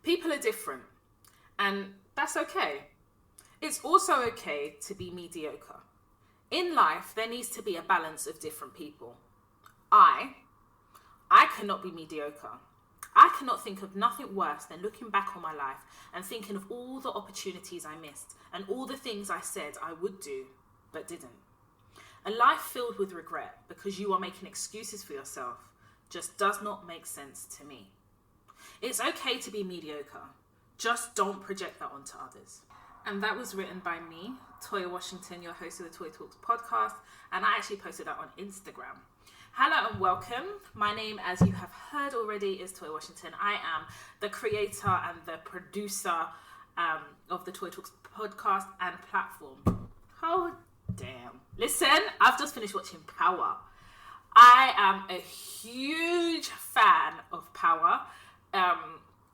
People are different, and that's okay. It's also okay to be mediocre. In life, there needs to be a balance of different people. I cannot be mediocre. I cannot think of nothing worse than looking back on my life and thinking of all the opportunities I missed and all the things I said I would do but didn't. A life filled with regret because you are making excuses for yourself just does not make sense to me. It's okay to be mediocre. Just don't project that onto others. And that was written by me, Toya Washington, your host of the Toya Talks podcast, and I actually posted that on Instagram. Hello and welcome. My name, as you have heard already, is Toya Washington. I am the creator and the producer of the Toya Talks podcast and platform. Oh, damn. Listen, I've just finished watching Power. I am a huge fan of Power.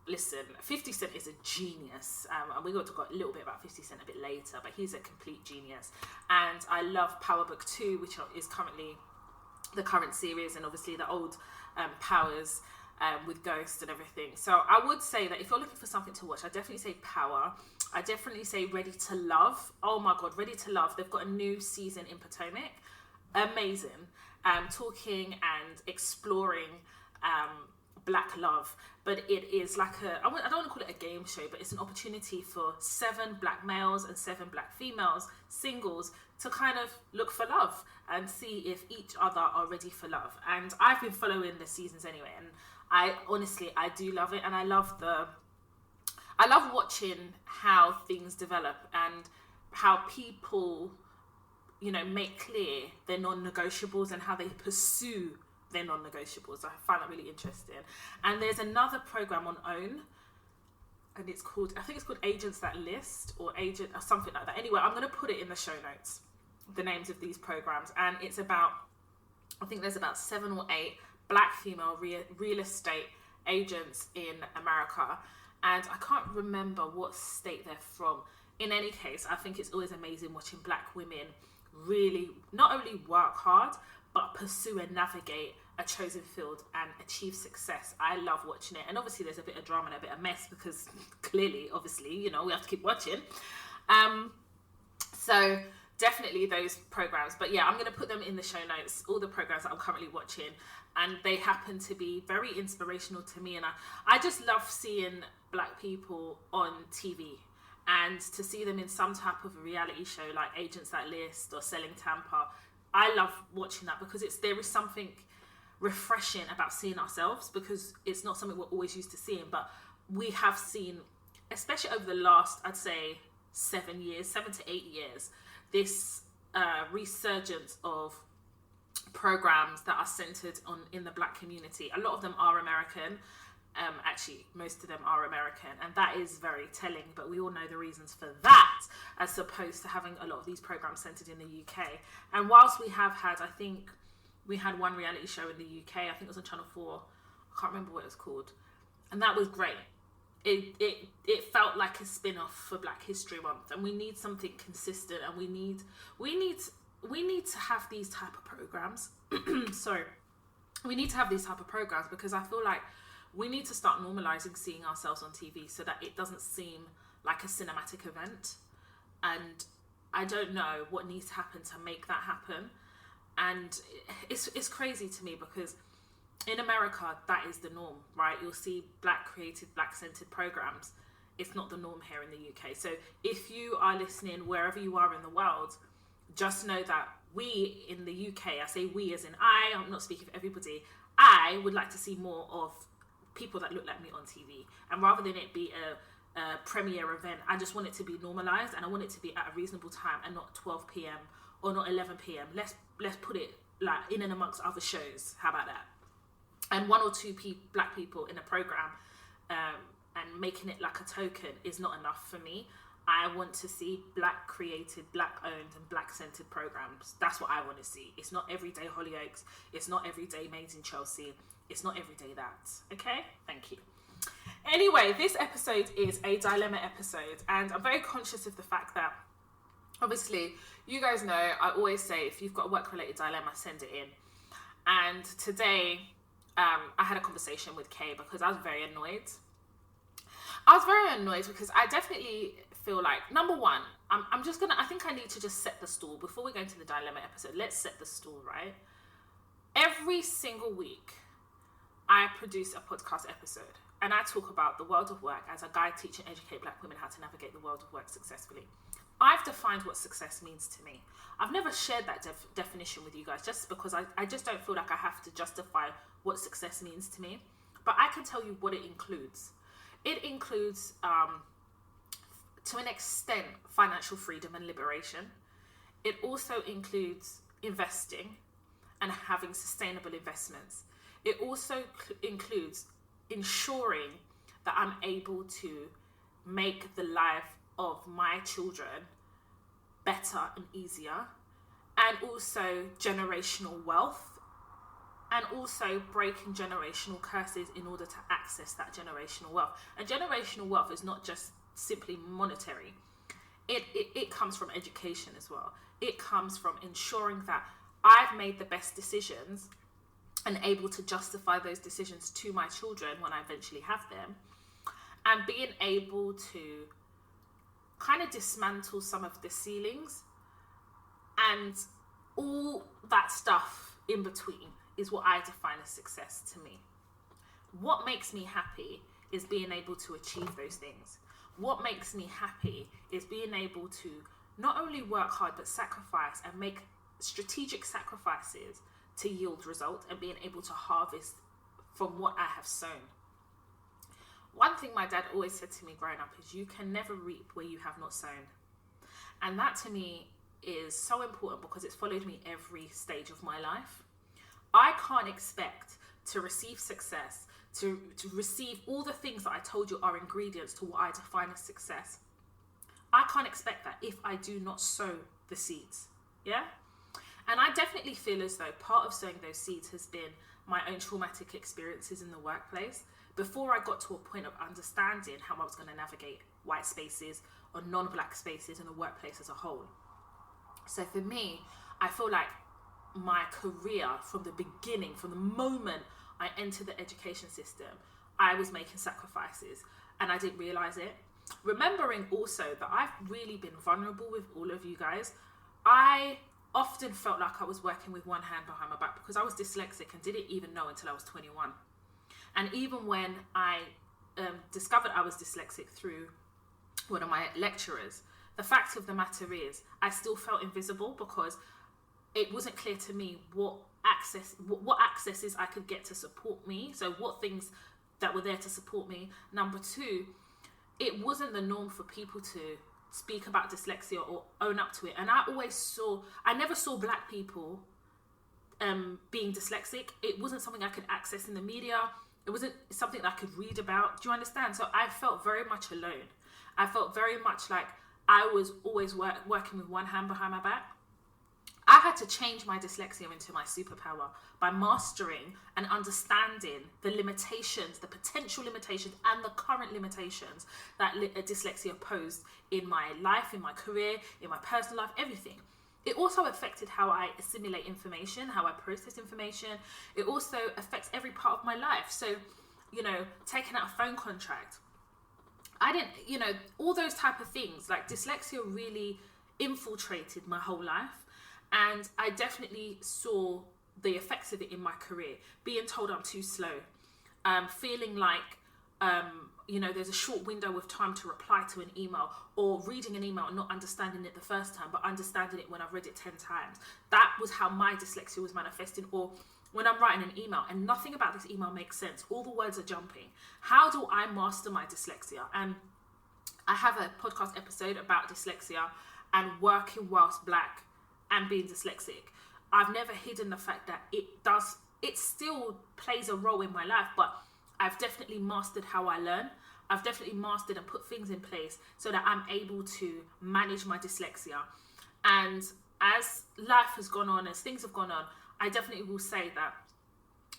Listen, 50 Cent is a genius, and we're going to talk a little bit about 50 Cent a bit later, but he's a complete genius. And I love Powerbook II, which is currently the current series, and obviously the old Powers with Ghost and everything. So I would say that if you're looking for something to watch, I definitely say Power. I definitely say Ready to Love. Oh my God, Ready to Love. They've got a new season in Potomac. Amazing. Talking and exploring Black love, but it is like I don't want to call it a game show, but it's an opportunity for 7 Black males and 7 Black females, singles, to kind of look for love and see if each other are ready for love. And I've been following the seasons anyway, and I do love it, and I love watching how things develop and how people, make clear their non-negotiables and how they pursue their non-negotiables. I find that really interesting. And there's another program on OWN, and I think it's called Agents That List or Agent or something like that. Anyway, I'm going to put it in the show notes, the names of these programs, and it's about, I think there's about 7 or 8 Black female real estate agents in America, and I can't remember what state they're from. In any case, I think it's always amazing watching Black women really not only work hard but pursue and navigate a chosen field and achieve success. I love watching it. And obviously there's a bit of drama and a bit of mess because clearly, obviously, we have to keep watching. So definitely those programs. But yeah, I'm going to put them in the show notes, all the programs that I'm currently watching. And they happen to be very inspirational to me. And I just love seeing Black people on TV. And to see them in some type of a reality show like Agents That List or Selling Tampa, I love watching that because there is something refreshing about seeing ourselves, because it's not something we're always used to seeing, but we have seen, especially over the last, I'd say 7 to 8 years, this resurgence of programs that are centered in the Black community. A lot of them are American. Actually, most of them are American, and that is very telling, but we all know the reasons for that, as opposed to having a lot of these programs centered in the UK. And whilst we have had, I think we had one reality show in the UK, I think it was on Channel 4, I can't remember what it was called, and that was great. It felt like a spin-off for Black History Month, and we need something consistent, and we need to have these type of programs. Sorry, we need to have these type of programs, because I feel like we need to start normalizing seeing ourselves on TV so that it doesn't seem like a cinematic event. And I don't know what needs to happen to make that happen. And it's crazy to me because in America, that is the norm, right? You'll see Black created, Black centered programs. It's not the norm here in the UK. So if you are listening wherever you are in the world, just know that we in the UK, I say we as in I'm not speaking for everybody, I would like to see more of people that look like me on TV, and rather than it be a premiere event, I just want it to be normalized, and I want it to be at a reasonable time and not 12 p.m. or not 11 p.m. Let's put it like in and amongst other shows. How about that? And 1 or 2 Black people in a program and making it like a token is not enough for me. I want to see Black created, Black owned and Black centered programs. That's what I want to see. It's not everyday Hollyoaks. It's not everyday Made in Chelsea. It's not everyday that. Okay? Thank you. Anyway, this episode is a dilemma episode, and I'm very conscious of the fact that, obviously, you guys know, I always say if you've got a work-related dilemma, send it in. And today, I had a conversation with Kay because I was very annoyed. I was very annoyed because I definitely feel like, number one, I think I need to just set the stall before we go into the dilemma episode. Let's set the stall, right? Every single week, I produce a podcast episode and I talk about the world of work as a guide, teach and educate Black women how to navigate the world of work successfully. I've defined what success means to me. I've never shared that definition with you guys just because I just don't feel like I have to justify what success means to me. But I can tell you what it includes. It includes, to an extent, financial freedom and liberation. It also includes investing and having sustainable investments. It also includes ensuring that I'm able to make the life of my children better and easier, and also generational wealth, and also breaking generational curses in order to access that generational wealth. And generational wealth is not just simply monetary. It comes from education as well. It comes from ensuring that I've made the best decisions and able to justify those decisions to my children when I eventually have them, and being able to kind of dismantle some of the ceilings and all that stuff in between is what I define as success to me. What makes me happy is being able to achieve those things. What makes me happy is being able to not only work hard but sacrifice and make strategic sacrifices to yield results and being able to harvest from what I have sown. One thing my dad always said to me growing up is you can never reap where you have not sown. And that to me is so important because it's followed me every stage of my life. I can't expect to receive success, to receive all the things that I told you are ingredients to what I define as success. I can't expect that if I do not sow the seeds. Yeah? And I definitely feel as though part of sowing those seeds has been my own traumatic experiences in the workplace before I got to a point of understanding how I was going to navigate white spaces or non-black spaces in the workplace as a whole. So for me, I feel like my career from the beginning, from the moment I entered the education system, I was making sacrifices and I didn't realize it. Remembering also that I've really been vulnerable with all of you guys. I often felt like I was working with one hand behind my back because I was dyslexic and didn't even know until I was 21. And even when I discovered I was dyslexic through one of my lecturers, the fact of the matter is I still felt invisible because it wasn't clear to me what accesses I could get to support me. So what things that were there to support me. Number two, it wasn't the norm for people to speak about dyslexia or own up to it. And I never saw Black people being dyslexic. It wasn't something I could access in the media. It wasn't something that I could read about. Do you understand? So I felt very much alone. I felt very much like I was always working with one hand behind my back. I had to change my dyslexia into my superpower by mastering and understanding the limitations, the potential limitations and the current limitations that dyslexia posed in my life, in my career, in my personal life, everything. It also affected how I assimilate information, how I process information. It also affects every part of my life. So, taking out a phone contract, I didn't, all those type of things, like dyslexia really infiltrated my whole life. And I definitely saw the effects of it in my career. Being told I'm too slow, feeling like, there's a short window of time to reply to an email, or reading an email and not understanding it the first time, but understanding it when I've read it 10 times. That was how my dyslexia was manifesting. Or when I'm writing an email and nothing about this email makes sense, all the words are jumping. How do I master my dyslexia? And I have a podcast episode about dyslexia and working whilst Black and being dyslexic. I've never hidden the fact that it still plays a role in my life, but I've definitely mastered how I learn. I've definitely mastered and put things in place so that I'm able to manage my dyslexia. And as life has gone on, as things have gone on, I definitely will say that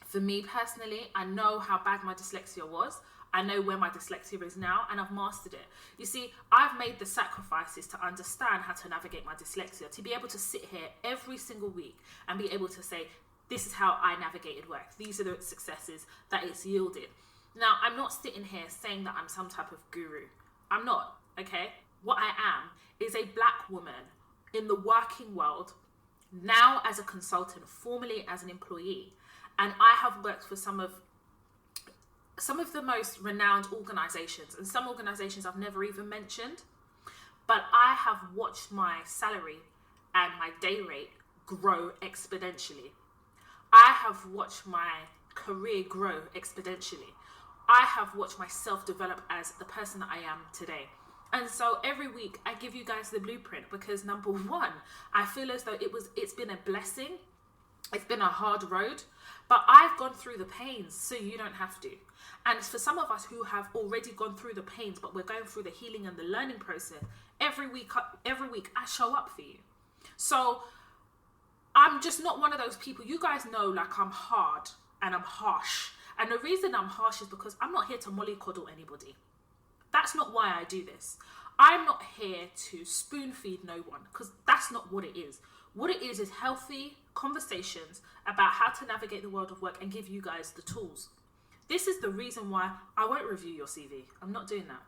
for me personally, I know how bad my dyslexia was. I know where my dyslexia is now, and I've mastered it. You see, I've made the sacrifices to understand how to navigate my dyslexia, to be able to sit here every single week and be able to say, this is how I navigated work. These are the successes that it's yielded. Now, I'm not sitting here saying that I'm some type of guru. I'm not, okay? What I am is a black woman in the working world, now as a consultant, formerly as an employee. And I have worked for some of the most renowned organizations, and some organizations I've never even mentioned. But I have watched my salary and my day rate grow exponentially. I have watched my career grow exponentially. I have watched myself develop as the person that I am today. And so every week I give you guys the blueprint because, number one, I feel as though it's been a blessing. It's been a hard road, but I've gone through the pains so you don't have to. And for some of us who have already gone through the pains, but we're going through the healing and the learning process, every week I show up for you. So I'm just not one of those people. You guys know, like, I'm hard and I'm harsh. And the reason I'm harsh is because I'm not here to mollycoddle anybody. That's not why I do this. I'm not here to spoon feed no one, because that's not what it is. What it is healthy conversations about how to navigate the world of work and give you guys the tools. This is the reason why I won't review your CV. I'm not doing that.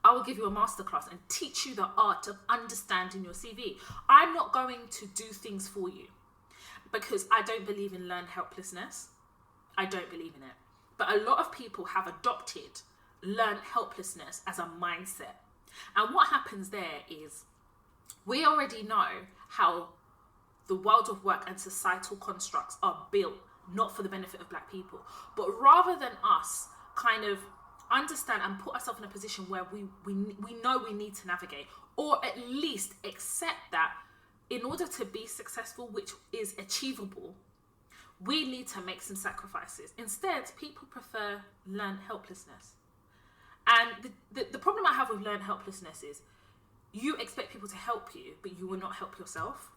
I will give you a masterclass and teach you the art of understanding your CV. I'm not going to do things for you because I don't believe in learned helplessness. I don't believe in it. But a lot of people have adopted learned helplessness as a mindset. And what happens there is we already know how the world of work and societal constructs are built not for the benefit of black people. But rather than us kind of understand and put ourselves in a position where we know we need to navigate, or at least accept that in order to be successful, which is achievable, we need to make some sacrifices. Instead, people prefer learned helplessness. And the problem I have with learned helplessness is you expect people to help you, but you will not help yourself.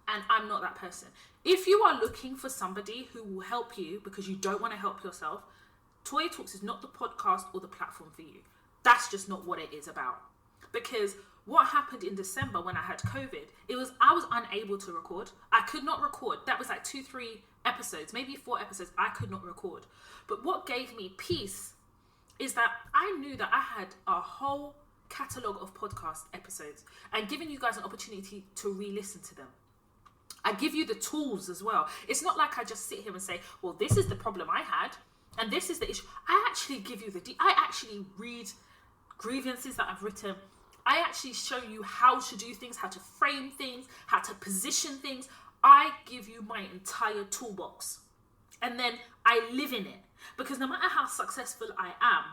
And I'm not that person. If you are looking for somebody who will help you because you don't want to help yourself, Toya Talks is not the podcast or the platform for you. That's just not what it is about. Because what happened in December when I had COVID, I was unable to record. I could not record. That was like 2-3 episodes, maybe 4 episodes I could not record. But what gave me peace is that I knew that I had a whole catalogue of podcast episodes and giving you guys an opportunity to re-listen to them. I give you the tools as well. It's not like I just sit here and say, well, this is the problem I had and this is the issue. I actually give you I actually read grievances that I've written. I actually show you how to do things, how to frame things, how to position things. I give you my entire toolbox and then I live in it, because no matter how successful I am,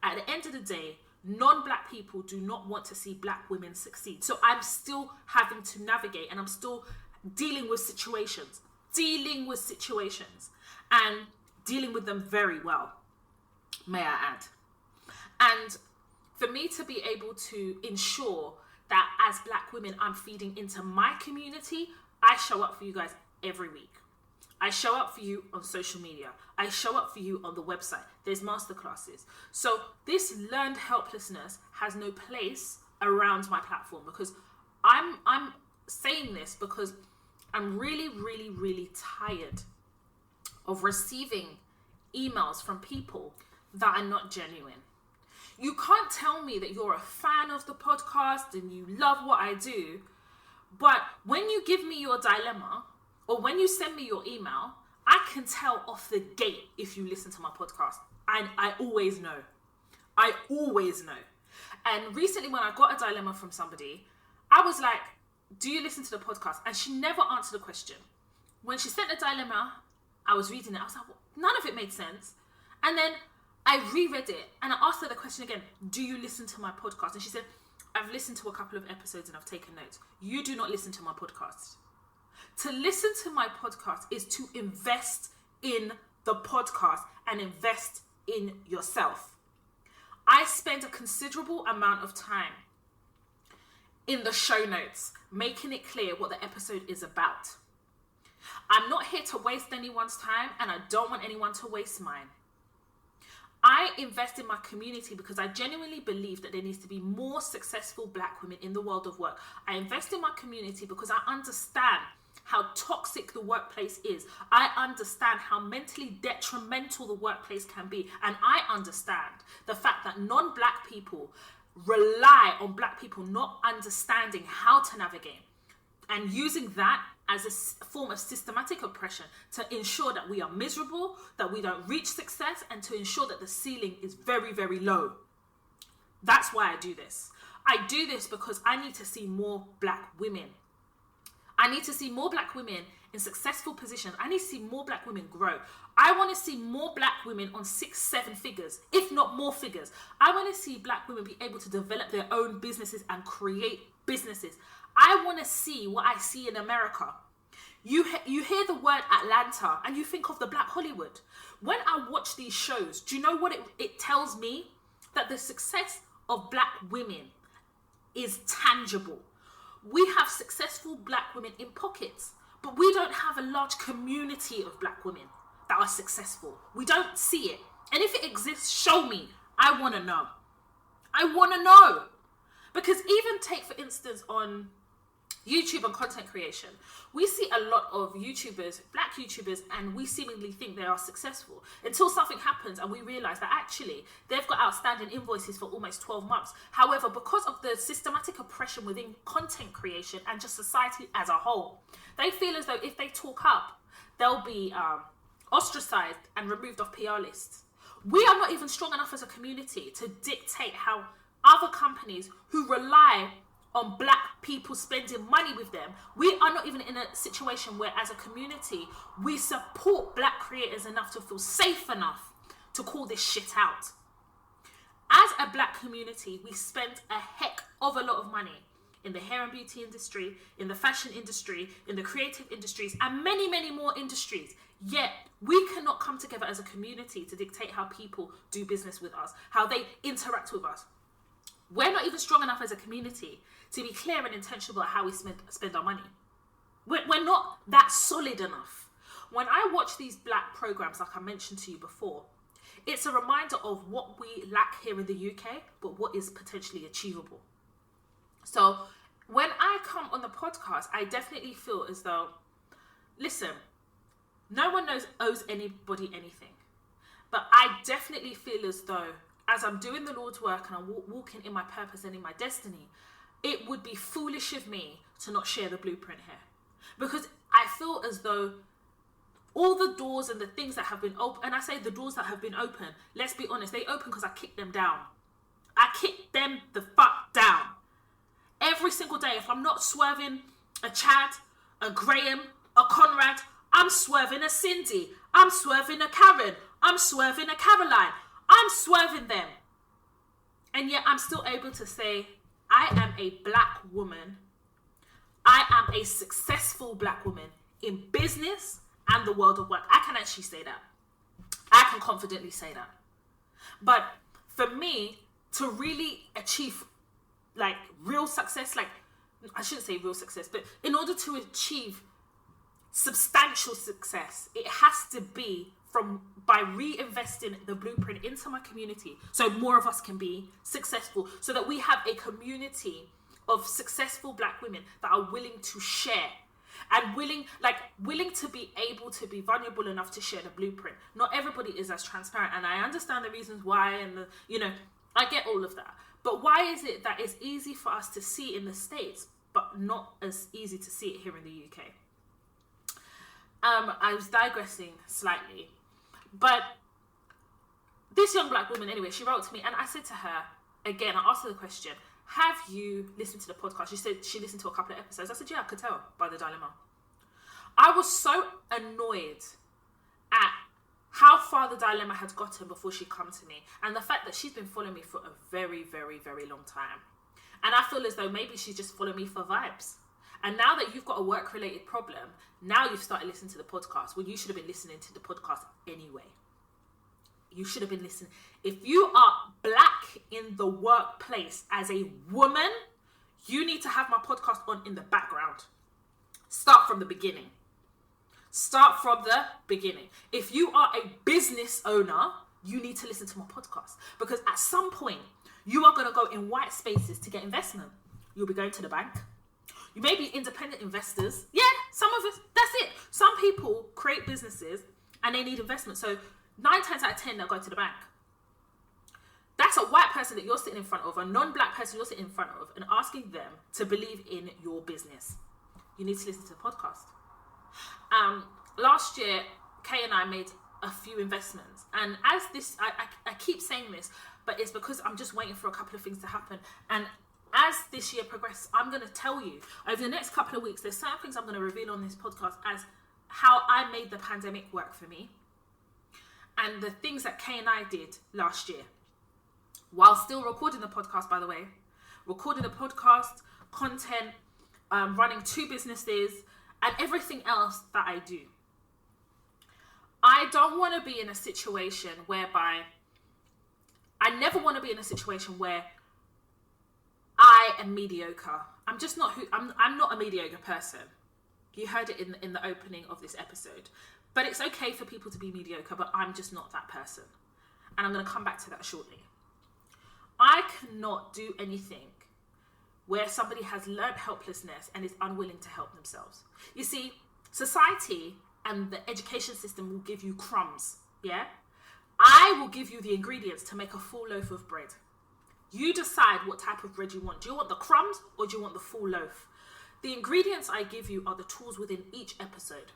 at the end of the day, non-black people do not want to see black women succeed. So I'm still having to navigate and I'm still dealing with situations and dealing with them very well, may I add. And for me to be able to ensure that as black women, I'm feeding into my community, I show up for you guys every week. I show up for you on social media. I show up for you on the website. There's masterclasses. So this learned helplessness has no place around my platform, because I'm saying this because I'm really, really, really tired of receiving emails from people that are not genuine. You can't tell me that you're a fan of the podcast and you love what I do, but when you give me your dilemma or when you send me your email, I can tell off the gate if you listen to my podcast. And I always know. And recently when I got a dilemma from somebody, I was like, do you listen to the podcast? And she never answered the question. When she sent the dilemma, I was reading it. I was like, well, none of it made sense. And then I reread it and I asked her the question again, do you listen to my podcast? And she said, I've listened to a couple of episodes and I've taken notes. You do not listen to my podcast. To listen to my podcast is to invest in the podcast and invest in yourself. I spend a considerable amount of time in the show notes, making it clear what the episode is about. I'm not here to waste anyone's time and I don't want anyone to waste mine. I invest in my community because I genuinely believe that there needs to be more successful black women in the world of work. I invest in my community because I understand how toxic the workplace is. I understand how mentally detrimental the workplace can be. And I understand the fact that non-black people rely on black people not understanding how to navigate and using that as a form of systematic oppression to ensure that we are miserable, that we don't reach success, and to ensure that the ceiling is very, very low. That's why I do this. I do this because I need to see more black women. I need to see more black women in successful positions. I need to see more black women grow. I want to see more black women on 6-7 figures, if not more figures. I want to see black women be able to develop their own businesses and create businesses. I want to see what I see in America. You hear the word Atlanta and you think of the Black Hollywood. When I watch these shows, do you know what it tells me? That the success of black women is tangible. We have successful black women in pockets, but we don't have a large community of black women that are successful. We don't see it. And if it exists, show me. I want to know. I want to know. Because even take, for instance, on YouTube and content creation, we see a lot of YouTubers, black YouTubers, and we seemingly think they are successful until something happens and we realize that actually they've got outstanding invoices for almost 12 months. However, because of the systematic oppression within content creation and just society as a whole, they feel as though if they talk up, they'll be ostracized and removed off PR lists. We are not even strong enough as a community to dictate how other companies who rely on black people spending money with them, we are not even in a situation where as a community, we support black creators enough to feel safe enough to call this shit out. As a black community, we spend a heck of a lot of money in the hair and beauty industry, in the fashion industry, in the creative industries, and many, many more industries. Yet, we cannot come together as a community to dictate how people do business with us, how they interact with us. We're not even strong enough as a community to be clear and intentional about how we spend our money. We're not that solid enough. When I watch these black programs, like I mentioned to you before, it's a reminder of what we lack here in the UK, but what is potentially achievable. So when I come on the podcast, I definitely feel as though, listen, no one owes anybody anything. But I definitely feel as though as I'm doing the Lord's work and I'm walking in my purpose and in my destiny, it would be foolish of me to not share the blueprint here. Because I feel as though all the doors and the things that have been open, and I say the doors that have been open, let's be honest, they open because I kicked them down. I kicked them the fuck down. Every single day, if I'm not swerving a Chad, a Graham, a Conrad, I'm swerving a Cindy, I'm swerving a Karen, I'm swerving a Caroline, I'm swerving them. And yet I'm still able to say, I am a black woman. I am a successful black woman in business and the world of work. I can actually say that. I can confidently say that. But for me to really achieve like real success, like I shouldn't say real success, but in order to achieve substantial success, it has to be by reinvesting the blueprint into my community so more of us can be successful, so that we have a community of successful black women that are willing to share and willing to be able to be vulnerable enough to share the blueprint. Not everybody is as transparent, and I understand the reasons why, and I get all of that. But why is it that it's easy for us to see in the States but not as easy to see it here in the UK? I was digressing slightly. But this young black woman, anyway, she wrote to me and I said to her, again, I asked her the question, have you listened to the podcast? She said she listened to a couple of episodes. I said, yeah, I could tell by the dilemma. I was so annoyed at how far the dilemma had gotten before she come to me, and the fact that she's been following me for a very, very, very long time. And I feel as though maybe she's just following me for vibes. And now that you've got a work-related problem, now you've started listening to the podcast. Well, you should have been listening to the podcast anyway. You should have been listening. If you are black in the workplace as a woman, you need to have my podcast on in the background. Start from the beginning. Start from the beginning. If you are a business owner, you need to listen to my podcast. Because at some point, you are going to go in white spaces to get investment. You'll be going to the bank. You may be independent investors. Yeah, Some of us, that's it. Some people create businesses and they need investment. So 9 times out of 10, they'll go to the bank. That's a white person that you're sitting in front of, a non-black person you're sitting in front of, and asking them to believe in your business. You need to listen to the podcast. Last year, Kay and I made a few investments. And as this, I keep saying this, but it's because I'm just waiting for a couple of things to happen. And as this year progresses, I'm going to tell you over the next couple of weeks, there's certain things I'm going to reveal on this podcast as how I made the pandemic work for me. And the things that Kay and I did last year. While still recording the podcast, by the way. Recording the podcast, content, running 2 businesses, and everything else that I do. I don't want to be in a situation whereby... I never want to be in a situation where I am mediocre. I'm just not I'm not a mediocre person. You heard it in the opening of this episode. But it's okay for people to be mediocre, but I'm just not that person. And I'm going to come back to that shortly. I cannot do anything where somebody has learned helplessness and is unwilling to help themselves. You see, society and the education system will give you crumbs, yeah? I will give you the ingredients to make a full loaf of bread. You decide what type of bread you want. Do you want the crumbs or do you want the full loaf? The ingredients I give you are the tools within each episode.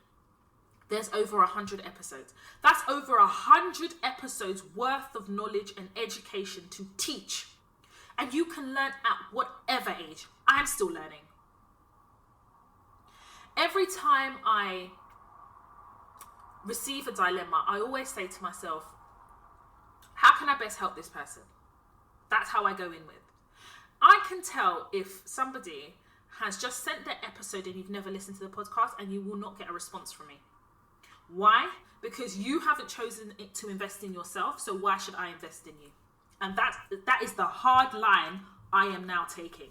There's over 100 episodes. That's over 100 episodes worth of knowledge and education to teach. And you can learn at whatever age. I'm still learning. Every time I receive a dilemma, I always say to myself, how can I best help this person? That's how I go in with. I can tell if somebody has just sent their episode and you've never listened to the podcast, and you will not get a response from me. Why? Because you haven't chosen it to invest in yourself, so why should I invest in you? And that is the hard line I am now taking.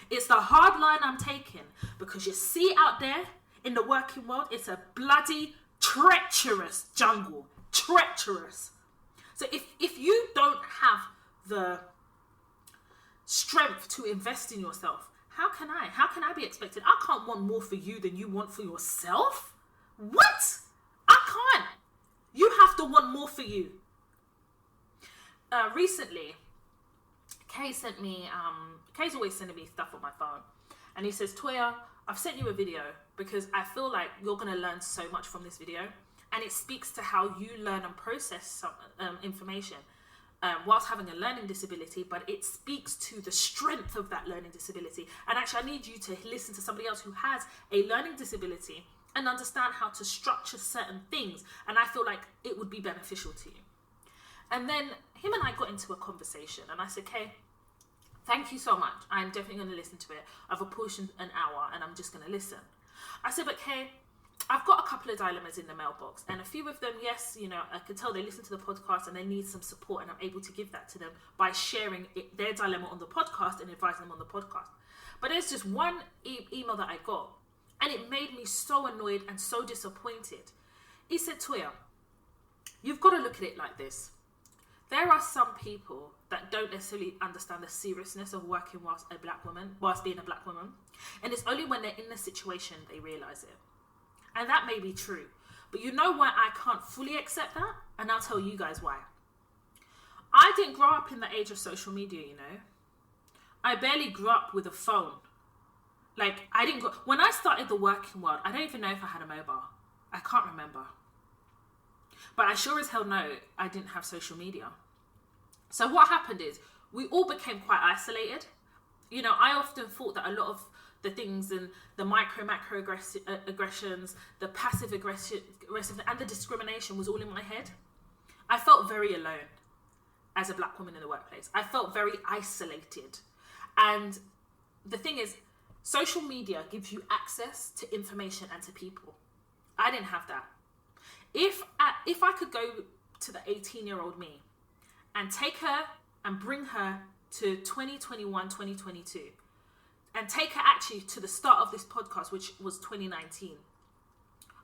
It's the hard line I'm taking because you see out there in the working world, it's a bloody treacherous jungle. Treacherous. So if you don't have the strength to invest in yourself, how can I be expected? I can't want more for you than you want for yourself. What? I can't. You have to want more for you. Recently, Kay sent me, Kay's always sending me stuff on my phone. And he says, Toya, I've sent you a video because I feel like you're going to learn so much from this video. And it speaks to how you learn and process some information whilst having a learning disability, but it speaks to the strength of that learning disability. And actually, I need you to listen to somebody else who has a learning disability and understand how to structure certain things. And I feel like it would be beneficial to you. And then him and I got into a conversation and I said, Kay, thank you so much. I'm definitely going to listen to it. I've apportioned an hour and I'm just going to listen. I said, but Kay, I've got a couple of dilemmas in the mailbox, and a few of them, yes, you know, I could tell they listen to the podcast and they need some support, and I'm able to give that to them by sharing their dilemma on the podcast and advising them on the podcast. But there's just one email that I got, and it made me so annoyed and so disappointed. He said, Toya, you've got to look at it like this. There are some people that don't necessarily understand the seriousness of working whilst being a black woman, and it's only when they're in the situation they realise it. And that may be true. But you know why I can't fully accept that? And I'll tell you guys why. I didn't grow up in the age of social media, you know. I barely grew up with a phone. Like, when I started the working world, I don't even know if I had a mobile. I can't remember. But I sure as hell know I didn't have social media. So what happened is, we all became quite isolated. You know, I often thought that a lot of the things and the macro aggressions, the passive aggressive and the discrimination was all in my head. I felt very alone as a black woman in the workplace. I felt very isolated. And the thing is, social media gives you access to information and to people. I didn't have that. If I could go to the 18-year-old me and take her and bring her to 2021, 2022, and take her actually to the start of this podcast, which was 2019,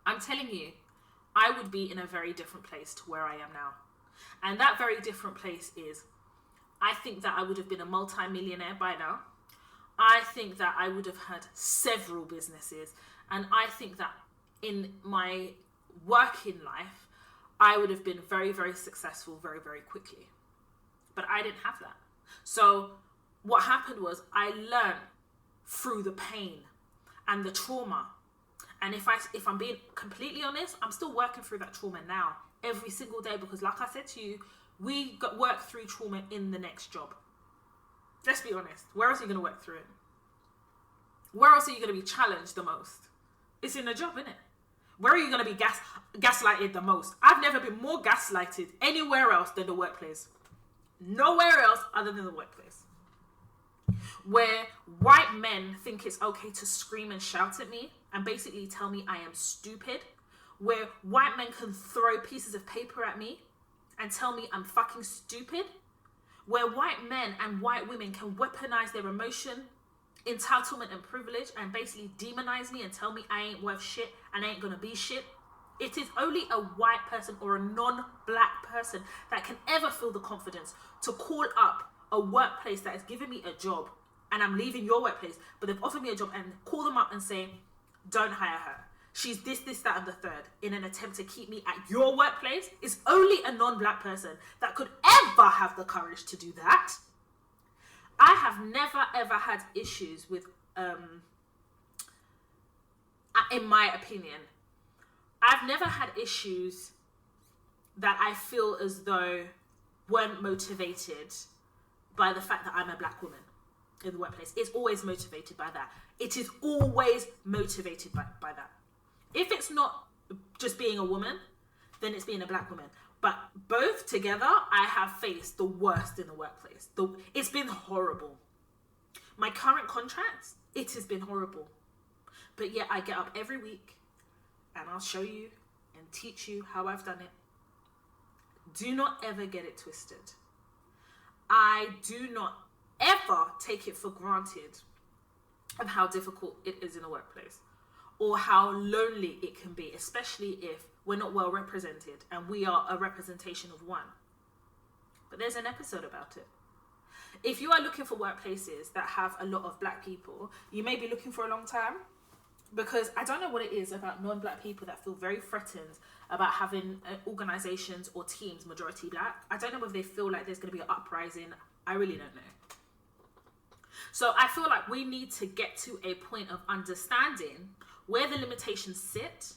I'm telling you, I would be in a very different place to where I am now. And that very different place is, I think that I would have been a multi-millionaire by now. I think that I would have had several businesses. And I think that in my working life, I would have been very, very successful very, very quickly. But I didn't have that. So what happened was I learned through the pain and the trauma. And if I'm being completely honest, I'm still working through that trauma now, every single day, because like I said to you, we got work through trauma in the next job. Let's be honest. Where else are you going to work through it? Where else are you going to be challenged the most? It's in the job, isn't it? Where are you going to be gaslighted the most? I've never been more gaslighted anywhere else than the workplace. Nowhere else other than the workplace. Where white men think it's okay to scream and shout at me and basically tell me I am stupid. Where white men can throw pieces of paper at me and tell me I'm fucking stupid. Where white men and white women can weaponize their emotion, entitlement and privilege and basically demonize me and tell me I ain't worth shit and I ain't gonna be shit. It is only a white person or a non-black person that can ever feel the confidence to call up a workplace that has given me a job and I'm leaving your workplace, but they've offered me a job, and call them up and say, don't hire her. She's this, that, and the third, in an attempt to keep me at your workplace. It's only a non-black person that could ever have the courage to do that. I have never, ever had issues with, in my opinion, I've never had issues that I feel as though weren't motivated by the fact that I'm a black woman in the workplace. It's always motivated by that. It is always motivated by that. If it's not just being a woman, then it's being a black woman. But both together, I have faced the worst in the workplace. It's been horrible. My current contracts, it has been horrible. But yet I get up every week and I'll show you and teach you how I've done it. Do not ever get it twisted. I do not ever take it for granted of how difficult it is in a workplace or how lonely it can be, especially if we're not well represented and we are a representation of one. But there's an episode about it. If you are looking for workplaces that have a lot of black people, you may be looking for a long time, because I don't know what it is about non-black people that feel very threatened about having organizations or teams majority black. I don't know if they feel like there's going to be an uprising. I really don't know. So I feel like we need to get to a point of understanding where the limitations sit,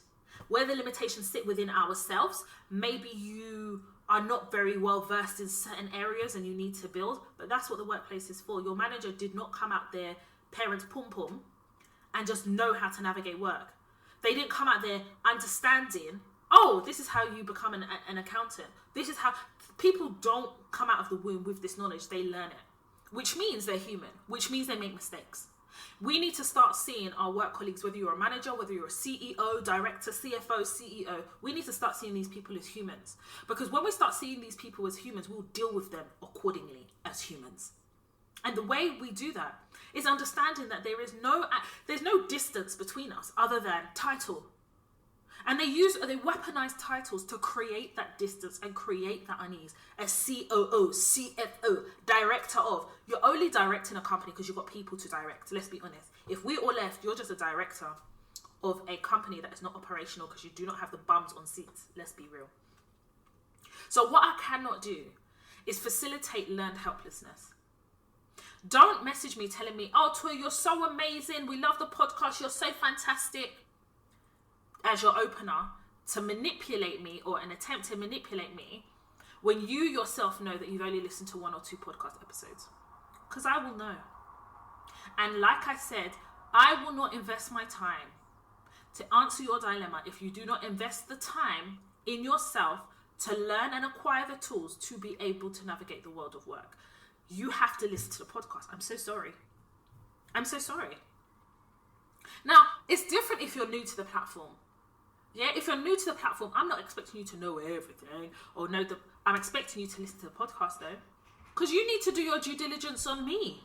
within ourselves. Maybe you are not very well versed in certain areas and you need to build, but that's what the workplace is for. Your manager did not come out there parents pum-pum and just know how to navigate work. They didn't come out there understanding, oh, this is how you become an accountant. This is how people don't come out of the womb with this knowledge. They learn it, which means they're human, which means they make mistakes. We need to start seeing our work colleagues, whether you're a manager, whether you're a CEO, director, CFO, CEO, we need to start seeing these people as humans. Because when we start seeing these people as humans, we'll deal with them accordingly as humans. And the way we do that is understanding that there's no distance between us other than title. And they weaponize titles to create that distance and create that unease. A COO, CFO, director of. You're only directing a company because you've got people to direct. Let's be honest. If we all left, you're just a director of a company that is not operational because you do not have the bums on seats. Let's be real. So what I cannot do is facilitate learned helplessness. Don't message me telling me, oh, Toya, you're so amazing. We love the podcast. You're so fantastic. As your opener to manipulate me or an attempt to manipulate me when you yourself know that you've only listened to 1 or 2 podcast episodes. Because I will know. And like I said, I will not invest my time to answer your dilemma if you do not invest the time in yourself to learn and acquire the tools to be able to navigate the world of work. You have to listen to the podcast. I'm so sorry. Now, it's different if you're new to the platform. Yeah, if you're new to the platform, I'm not expecting you to know everything or I'm expecting you to listen to the podcast though, because you need to do your due diligence on me.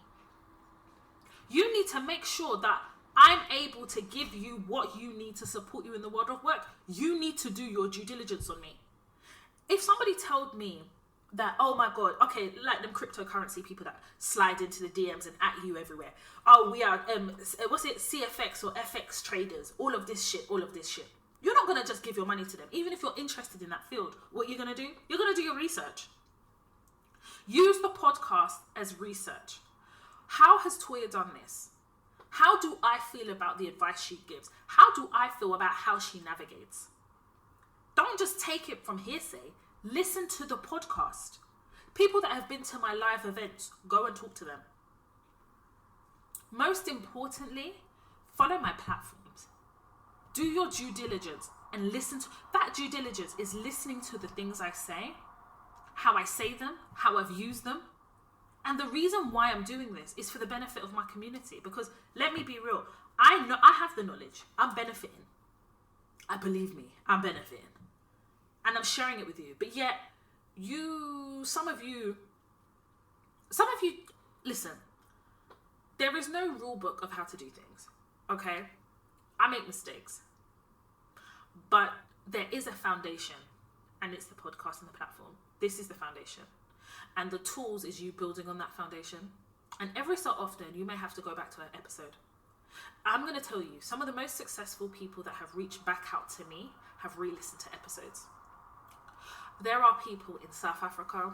You need to make sure that I'm able to give you what you need to support you in the world of work. You need to do your due diligence on me. If somebody told me that, oh my God, okay, like them cryptocurrency people that slide into the DMs and at you everywhere. Oh, we are, CFX or FX traders, all of this shit. You're not going to just give your money to them. Even if you're interested in that field, what you're going to do? You're going to do your research. Use the podcast as research. How has Toya done this? How do I feel about the advice she gives? How do I feel about how she navigates? Don't just take it from hearsay. Listen to the podcast. People that have been to my live events, go and talk to them. Most importantly, follow my platforms. Do your due diligence and listen to that. Due diligence is listening to the things I say, how I say them, how I've used them. And the reason why I'm doing this is for the benefit of my community. Because let me be real, I know I have the knowledge. I'm benefiting. Believe me, I'm benefiting. And I'm sharing it with you. But yet, some of you, listen, there is no rule book of how to do things. Okay? I make mistakes. But there is a foundation. And it's the podcast and the platform. This is the foundation. And the tools is you building on that foundation. And every so often, you may have to go back to an episode. I'm going to tell you, some of the most successful people that have reached back out to me have re-listened to episodes. There are people in South Africa,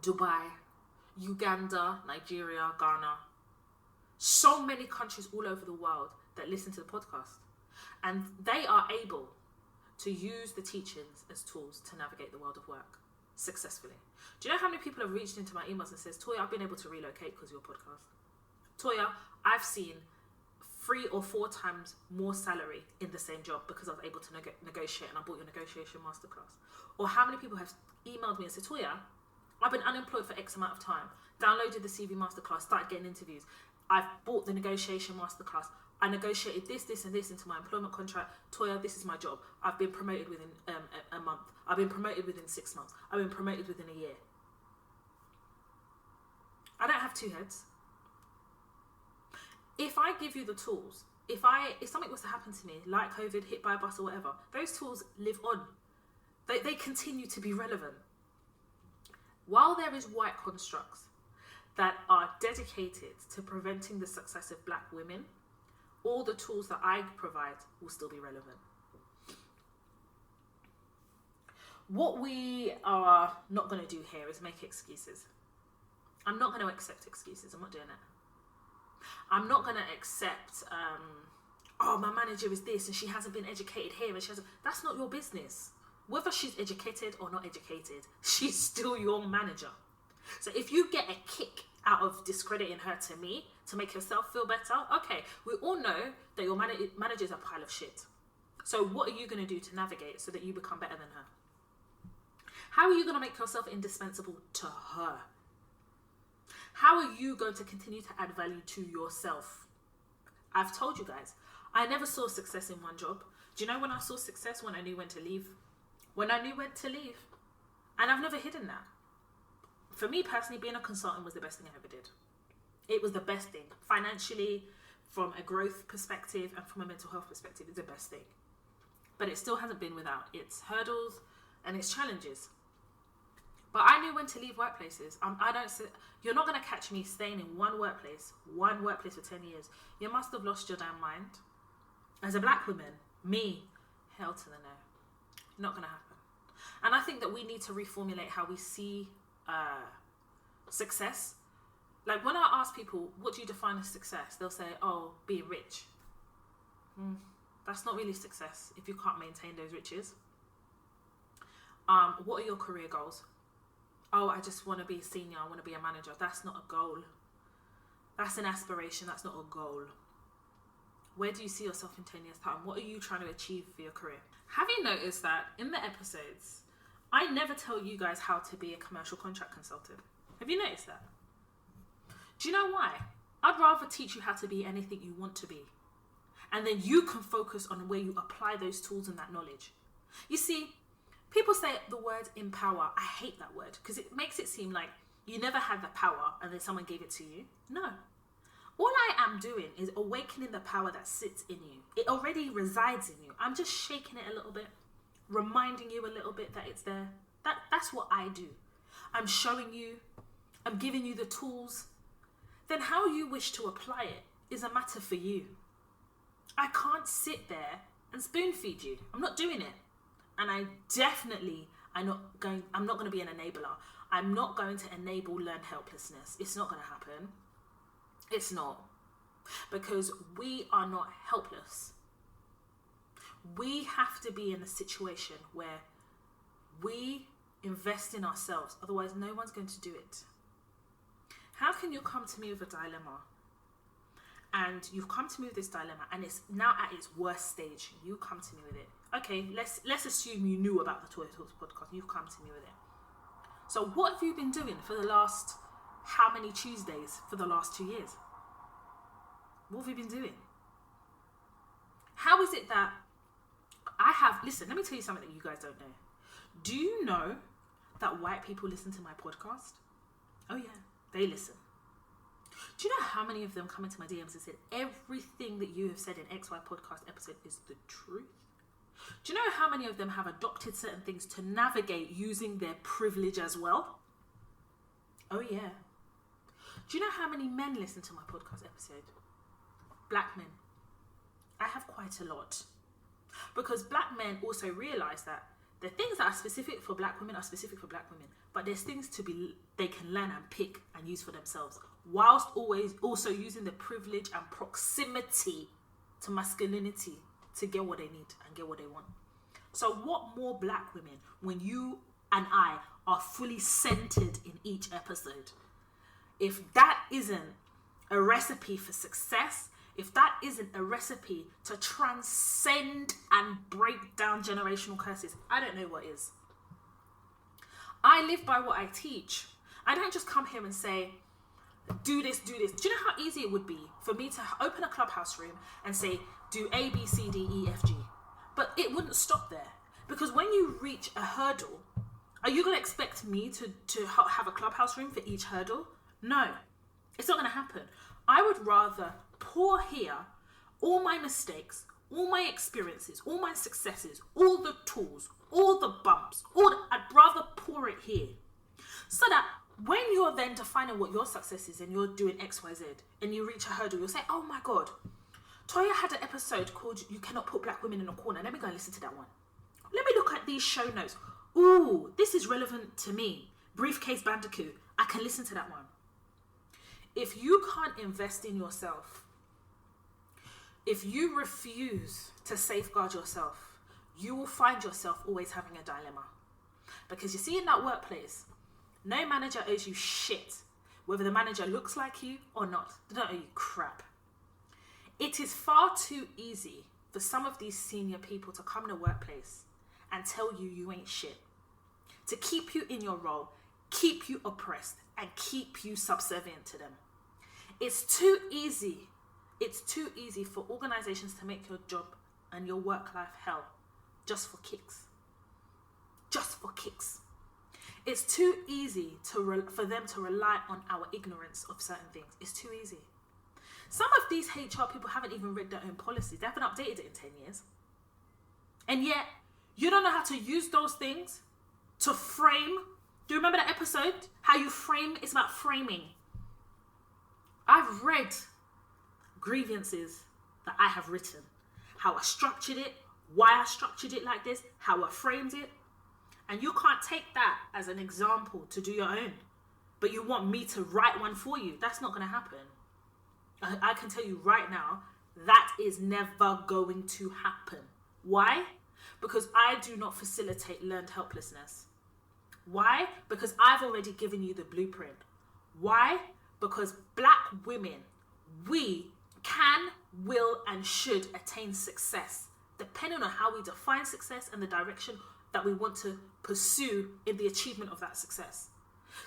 Dubai, Uganda, Nigeria, Ghana, so many countries all over the world that listen to the podcast. And they are able to use the teachings as tools to navigate the world of work successfully. Do you know how many people have reached into my emails and says, Toya, I've been able to relocate because of your podcast. Toya, I've seen 3 or 4 times more salary in the same job because I was able to negotiate, and I bought your negotiation masterclass. Or how many people have emailed me and said, Toya, I've been unemployed for X amount of time, downloaded the CV masterclass, started getting interviews. I've bought the negotiation masterclass. I negotiated this and this into my employment contract. Toya, this is my job. I've been promoted within a month. I've been promoted within 6 months. I've been promoted within a year. I don't have 2 heads. If I give you the tools, if something was to happen to me, like COVID, hit by a bus or whatever, those tools live on. They continue to be relevant. While there is white constructs that are dedicated to preventing the success of black women, all the tools that I provide will still be relevant. What we are not going to do here is make excuses. I'm not going to accept excuses. I'm not doing it. I'm not going to accept, my manager is this and she hasn't been educated here. And that's not your business. Whether she's educated or not educated, she's still your manager. So if you get a kick out of discrediting her to me to make yourself feel better, okay, we all know that your manager is a pile of shit. So what are you going to do to navigate so that you become better than her? How are you going to make yourself indispensable to her? How are you going to continue to add value to yourself? I've told you guys, I never saw success in one job. Do you know when I saw success? When I knew when to leave. When I knew when to leave. And I've never hidden that. For me personally, being a consultant was the best thing I ever did. It was the best thing. Financially, from a growth perspective, and from a mental health perspective, it's the best thing. But it still hasn't been without its hurdles and its challenges. But I knew when to leave workplaces. You're not going to catch me staying in one workplace for 10 years. You must have lost your damn mind. As a black woman, me, hell to the no. Not going to happen. And I think that we need to reformulate how we see success. Like when I ask people, what do you define as success? They'll say, being rich. That's not really success if you can't maintain those riches. What are your career goals? I just want to be a senior. I want to be a manager. That's not a goal. That's an aspiration. That's not a goal. Where do you see yourself in 10 years' time? What are you trying to achieve for your career? Have you noticed that in the episodes, I never tell you guys how to be a commercial contract consultant? Have you noticed that? Do you know why? I'd rather teach you how to be anything you want to be. And then you can focus on where you apply those tools and that knowledge. You see, people say the word empower. I hate that word because it makes it seem like you never had the power and then someone gave it to you. No. All I am doing is awakening the power that sits in you. It already resides in you. I'm just shaking it a little bit, reminding you a little bit that it's there. That's what I do. I'm showing you, I'm giving you the tools, then how you wish to apply it is a matter for you. I can't sit there and spoon feed you. I'm not doing it. And I'm not going to be an enabler. I'm not going to enable learned helplessness. It's not going to happen. It's not. Because we are not helpless. We have to be in a situation where we invest in ourselves. Otherwise, no one's going to do it. How can you come to me with a dilemma? And you've come to me with this dilemma and it's now at its worst stage. You come to me with it. Okay, let's assume you knew about the Toya Talks podcast. You've come to me with it. So what have you been doing for the last, how many Tuesdays for the last 2 years? What have you been doing? How is it that listen, let me tell you something that you guys don't know. Do you know that white people listen to my podcast? Oh yeah, they listen. Do you know how many of them come into my DMs and said, everything that you have said in XY podcast episode is the truth? Do you know how many of them have adopted certain things to navigate using their privilege as well? Oh yeah. Do you know how many men listen to my podcast episode? Black men. I have quite a lot. Because black men also realise that the things that are specific for black women are specific for black women. But there's things they can learn and pick and use for themselves, whilst always also using the privilege and proximity to masculinity to get what they need and get what they want. So what more black women when you and I are fully centered in each episode? If that isn't a recipe for success, if that isn't a recipe to transcend and break down generational curses, I don't know what is. I live by what I teach. I don't just come here and say, do this, do this. Do you know how easy it would be for me to open a clubhouse room and say, do A, B, C, D, E, F, G? But it wouldn't stop there. Because when you reach a hurdle, are you going to expect me to have a clubhouse room for each hurdle? No, it's not going to happen. I would rather pour here all my mistakes, all my experiences, all my successes, all the tools, all the bumps, I'd rather pour it here. So that when you're then defining what your success is and you're doing X, Y, Z and you reach a hurdle, you'll say, oh my God, Toya had an episode called You Cannot Put Black Women in a Corner. Let me go and listen to that one. Let me look at these show notes. Ooh, this is relevant to me. Briefcase Bandicoot. I can listen to that one. If you can't invest in yourself, if you refuse to safeguard yourself, you will find yourself always having a dilemma. Because you see, in that workplace, no manager owes you shit, whether the manager looks like you or not. They don't owe you crap. It is far too easy for some of these senior people to come in a workplace and tell you you ain't shit, to keep you in your role, keep you oppressed, and keep you subservient to them. It's too easy. It's too easy for organizations to make your job and your work life hell just for kicks. Just for kicks. It's too easy for them to rely on our ignorance of certain things. It's too easy. Some of these HR people haven't even read their own policies. They haven't updated it in 10 years. And yet, you don't know how to use those things to frame. Do you remember that episode? How you frame, it's about framing. I've read grievances that I have written. How I structured it, why I structured it like this, how I framed it. And you can't take that as an example to do your own. But you want me to write one for you. That's not going to happen. I can tell you right now, that is never going to happen. Why? Because I do not facilitate learned helplessness. Why? Because I've already given you the blueprint. Why? Because black women, we can, will, and should attain success, depending on how we define success and the direction that we want to pursue in the achievement of that success.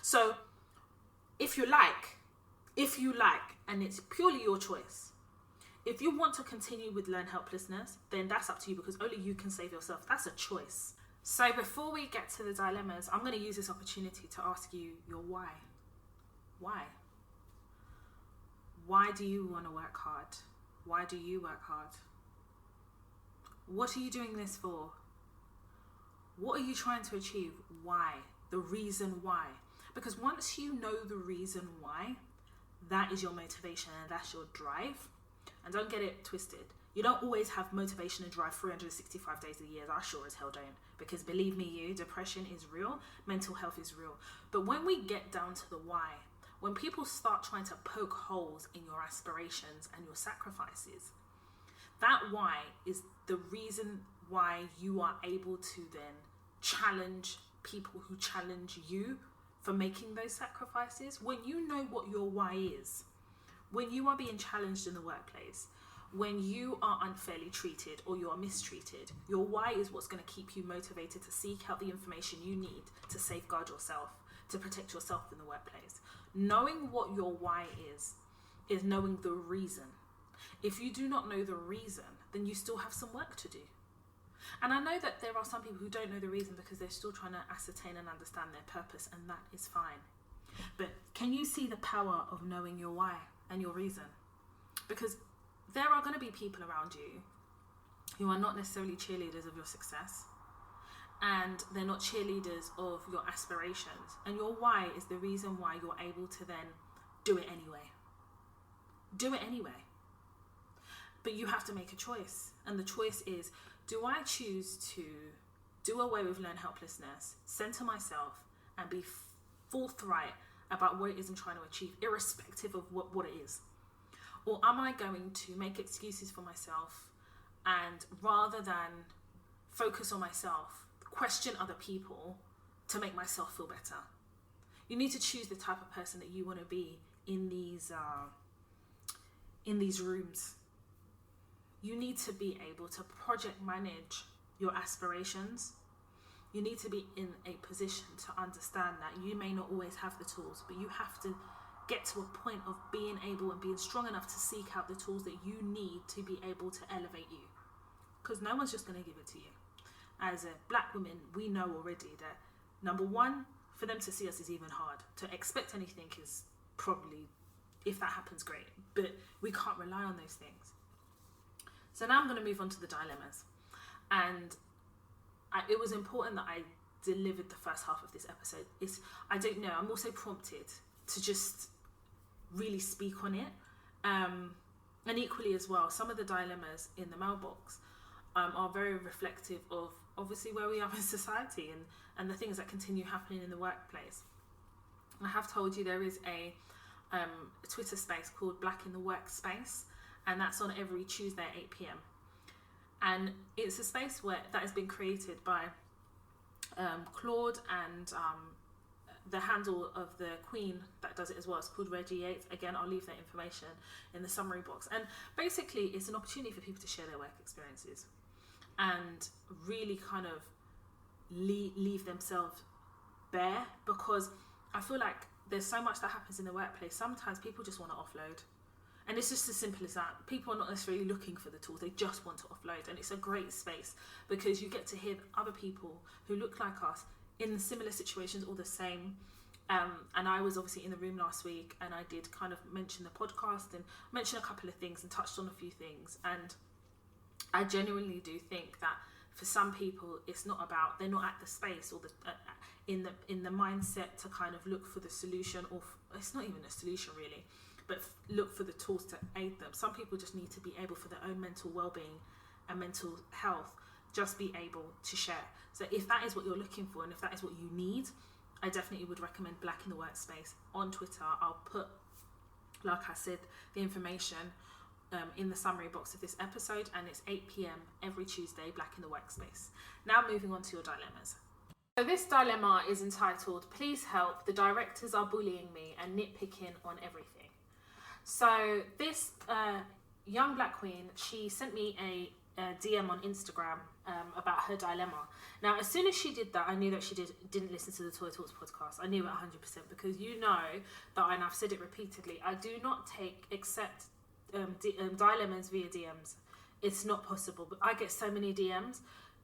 So, if you like, and it's purely your choice, if you want to continue with learned helplessness, then that's up to you, because only you can save yourself. That's a choice. So before we get to the dilemmas, I'm going to use this opportunity to ask you your why. Why? Why do you want to work hard? Why do you work hard? What are you doing this for? What are you trying to achieve? Why? The reason why. Because once you know the reason why, that is your motivation and that's your drive. And don't get it twisted. You don't always have motivation and drive 365 days a year. I sure as hell don't. Because believe me, depression is real. Mental health is real. But when we get down to the why, when people start trying to poke holes in your aspirations and your sacrifices, that why is the reason why you are able to then challenge people who challenge you for making those sacrifices. When you know what your why is, when you are being challenged in the workplace, when you are unfairly treated or you are mistreated, your why is what's going to keep you motivated to seek out the information you need to safeguard yourself, to protect yourself in the workplace. Knowing what your why is knowing the reason. If you do not know the reason, then you still have some work to do. And I know that there are some people who don't know the reason because they're still trying to ascertain and understand their purpose, and that is fine. But can you see the power of knowing your why and your reason? Because there are going to be people around you who are not necessarily cheerleaders of your success, and they're not cheerleaders of your aspirations. And your why is the reason why you're able to then do it anyway. Do it anyway. But you have to make a choice. And the choice is, do I choose to do away with learned helplessness, center myself, and be forthright about what it is I'm trying to achieve, irrespective of what it is? Or am I going to make excuses for myself and rather than focus on myself, question other people to make myself feel better? You need to choose the type of person that you want to be in these rooms. You need to be able to project manage your aspirations. You need to be in a position to understand that you may not always have the tools, but you have to get to a point of being able and being strong enough to seek out the tools that you need to be able to elevate you. Because no one's just going to give it to you. As a black woman, we know already that, number one, for them to see us is even hard. To expect anything is probably, if that happens, great. But we can't rely on those things. So now I'm going to move on to the dilemmas. And it was important that I delivered the first half of this episode. I don't know, I'm also prompted to just really speak on it. And equally as well, some of the dilemmas in the mailbox are very reflective of obviously where we are in society and the things that continue happening in the workplace. I have told you there is a Twitter space called Black in the Workspace, and that's on every Tuesday at 8 p.m. And it's a space that has been created by Claude, and the handle of the Queen that does it as well is called Reggie Yates. Again, I'll leave that information in the summary box. And basically, it's an opportunity for people to share their work experiences and really kind of leave themselves bare, because I feel like there's so much that happens in the workplace. Sometimes people just want to offload. And it's just as simple as that. People are not necessarily looking for the tools, they just want to offload. And it's a great space because you get to hear other people who look like us in similar situations or the same. And I was obviously in the room last week, and I did kind of mention the podcast and mention a couple of things and touched on a few things. And I genuinely do think that for some people, it's not about, they're not at the space or in the mindset to kind of look for the solution, or it's not even a solution really, but look for the tools to aid them. Some people just need to be able, for their own mental well-being and mental health, just be able to share. So if that is what you're looking for, and if that is what you need, I definitely would recommend Black in the Workspace on Twitter. I'll put, like I said, the information in the summary box of this episode, and it's 8 p.m. every Tuesday, Black in the Workspace. Now moving on to your dilemmas. So this dilemma is entitled, Please Help, the Directors Are Bullying Me and Nitpicking on Everything. So this young black queen, she sent me a DM on Instagram about her dilemma. Now, as soon as she did that, I knew that she didn't listen to the Toya Talks podcast. I knew it 100%, because you know that, and I've said it repeatedly, I do not accept dilemmas via DMs. It's not possible. But I get so many DMs,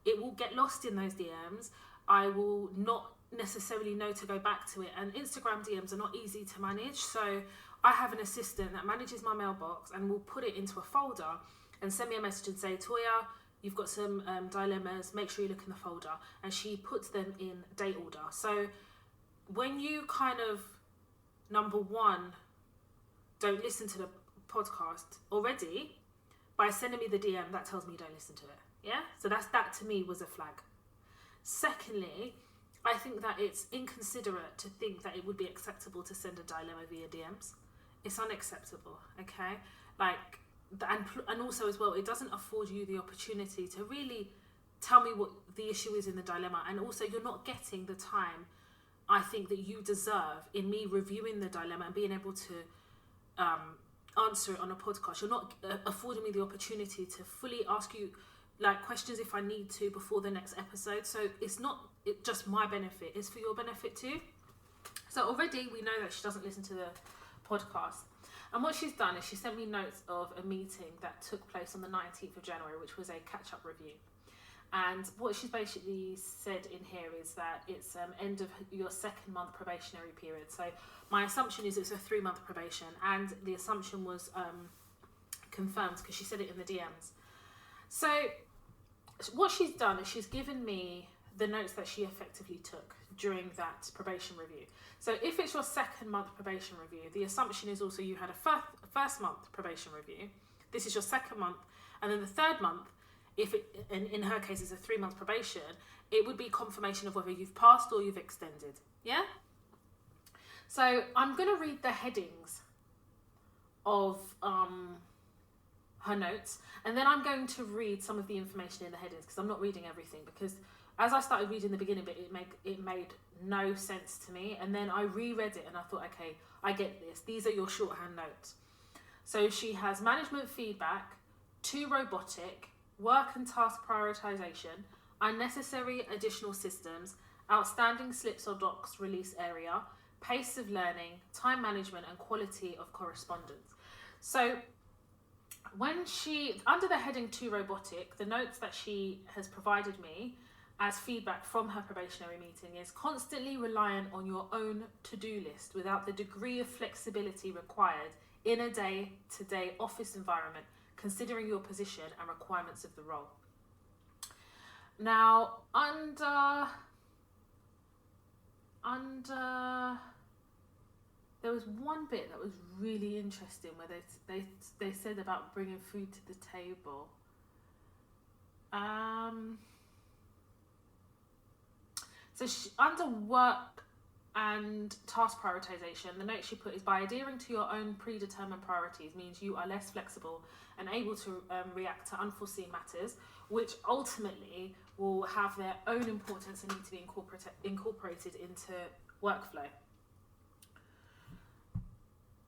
it will get lost in those DMs. I will not necessarily know to go back to it, and Instagram DMs are not easy to manage. So I have an assistant that manages my mailbox and will put it into a folder and send me a message and say, Toya, you've got some dilemmas, make sure you look in the folder. And she puts them in date order. So when you kind of, number one, don't listen to the podcast already, by sending me the DM, that tells me you don't listen to it. Yeah? So that to me was a flag. Secondly, I think that it's inconsiderate to think that it would be acceptable to send a dilemma via DMs. It's unacceptable, okay? Like, and also as well, it doesn't afford you the opportunity to really tell me what the issue is in the dilemma. And also, you're not getting the time, I think, that you deserve in me reviewing the dilemma and being able to answer it on a podcast. You're not affording me the opportunity to fully ask you like questions if I need to before the next episode. So it's not just my benefit, it's for your benefit too. So already we know that she doesn't listen to the podcast. And what she's done is she sent me notes of a meeting that took place on the 19th of January, which was a catch-up review. And what she's basically said in here is that it's end of your 2nd month probationary period. So my assumption is it's a 3-month probation, and the assumption was confirmed because she said it in the DMs. So what she's done is she's given me the notes that she effectively took during that probation review. So if it's your 2nd month probation review, the assumption is also you had a first month probation review. This is your 2nd month, and then the 3rd month, if it, in her case, is a 3-month probation, it would be confirmation of whether you've passed or you've extended. Yeah? So I'm going to read the headings of her notes, and then I'm going to read some of the information in the headings, because I'm not reading everything, because as I started reading the beginning bit, it made no sense to me, and then I reread it and I thought, okay, I get this. These are your shorthand notes. So she has management feedback, too robotic, work and task prioritization, unnecessary additional systems, outstanding slips or docs release area, pace of learning, time management, and quality of correspondence. So when she, under the heading too robotic, the notes that she has provided me as feedback from her probationary meeting is constantly reliant on your own to-do list without the degree of flexibility required in a day-to-day office environment, considering your position and requirements of the role. Now, under there was one bit that was really interesting where they said about bringing food to the table. So under work and task prioritization, the note she put is, by adhering to your own predetermined priorities means you are less flexible and able to react to unforeseen matters, which ultimately will have their own importance and need to be incorporated into workflow.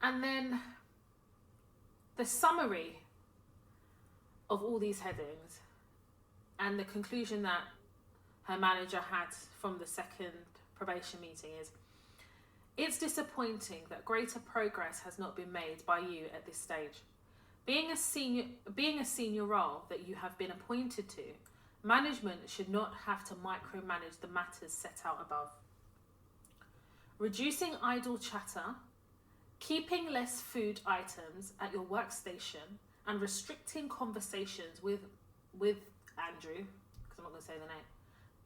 And then the summary of all these headings and the conclusion that her manager had from the 2nd probation meeting is, it's disappointing that greater progress has not been made by you at this stage. Being a senior role that you have been appointed to, management should not have to micromanage the matters set out above. Reducing idle chatter, keeping less food items at your workstation, and restricting conversations with Andrew, because I'm not going to say the name,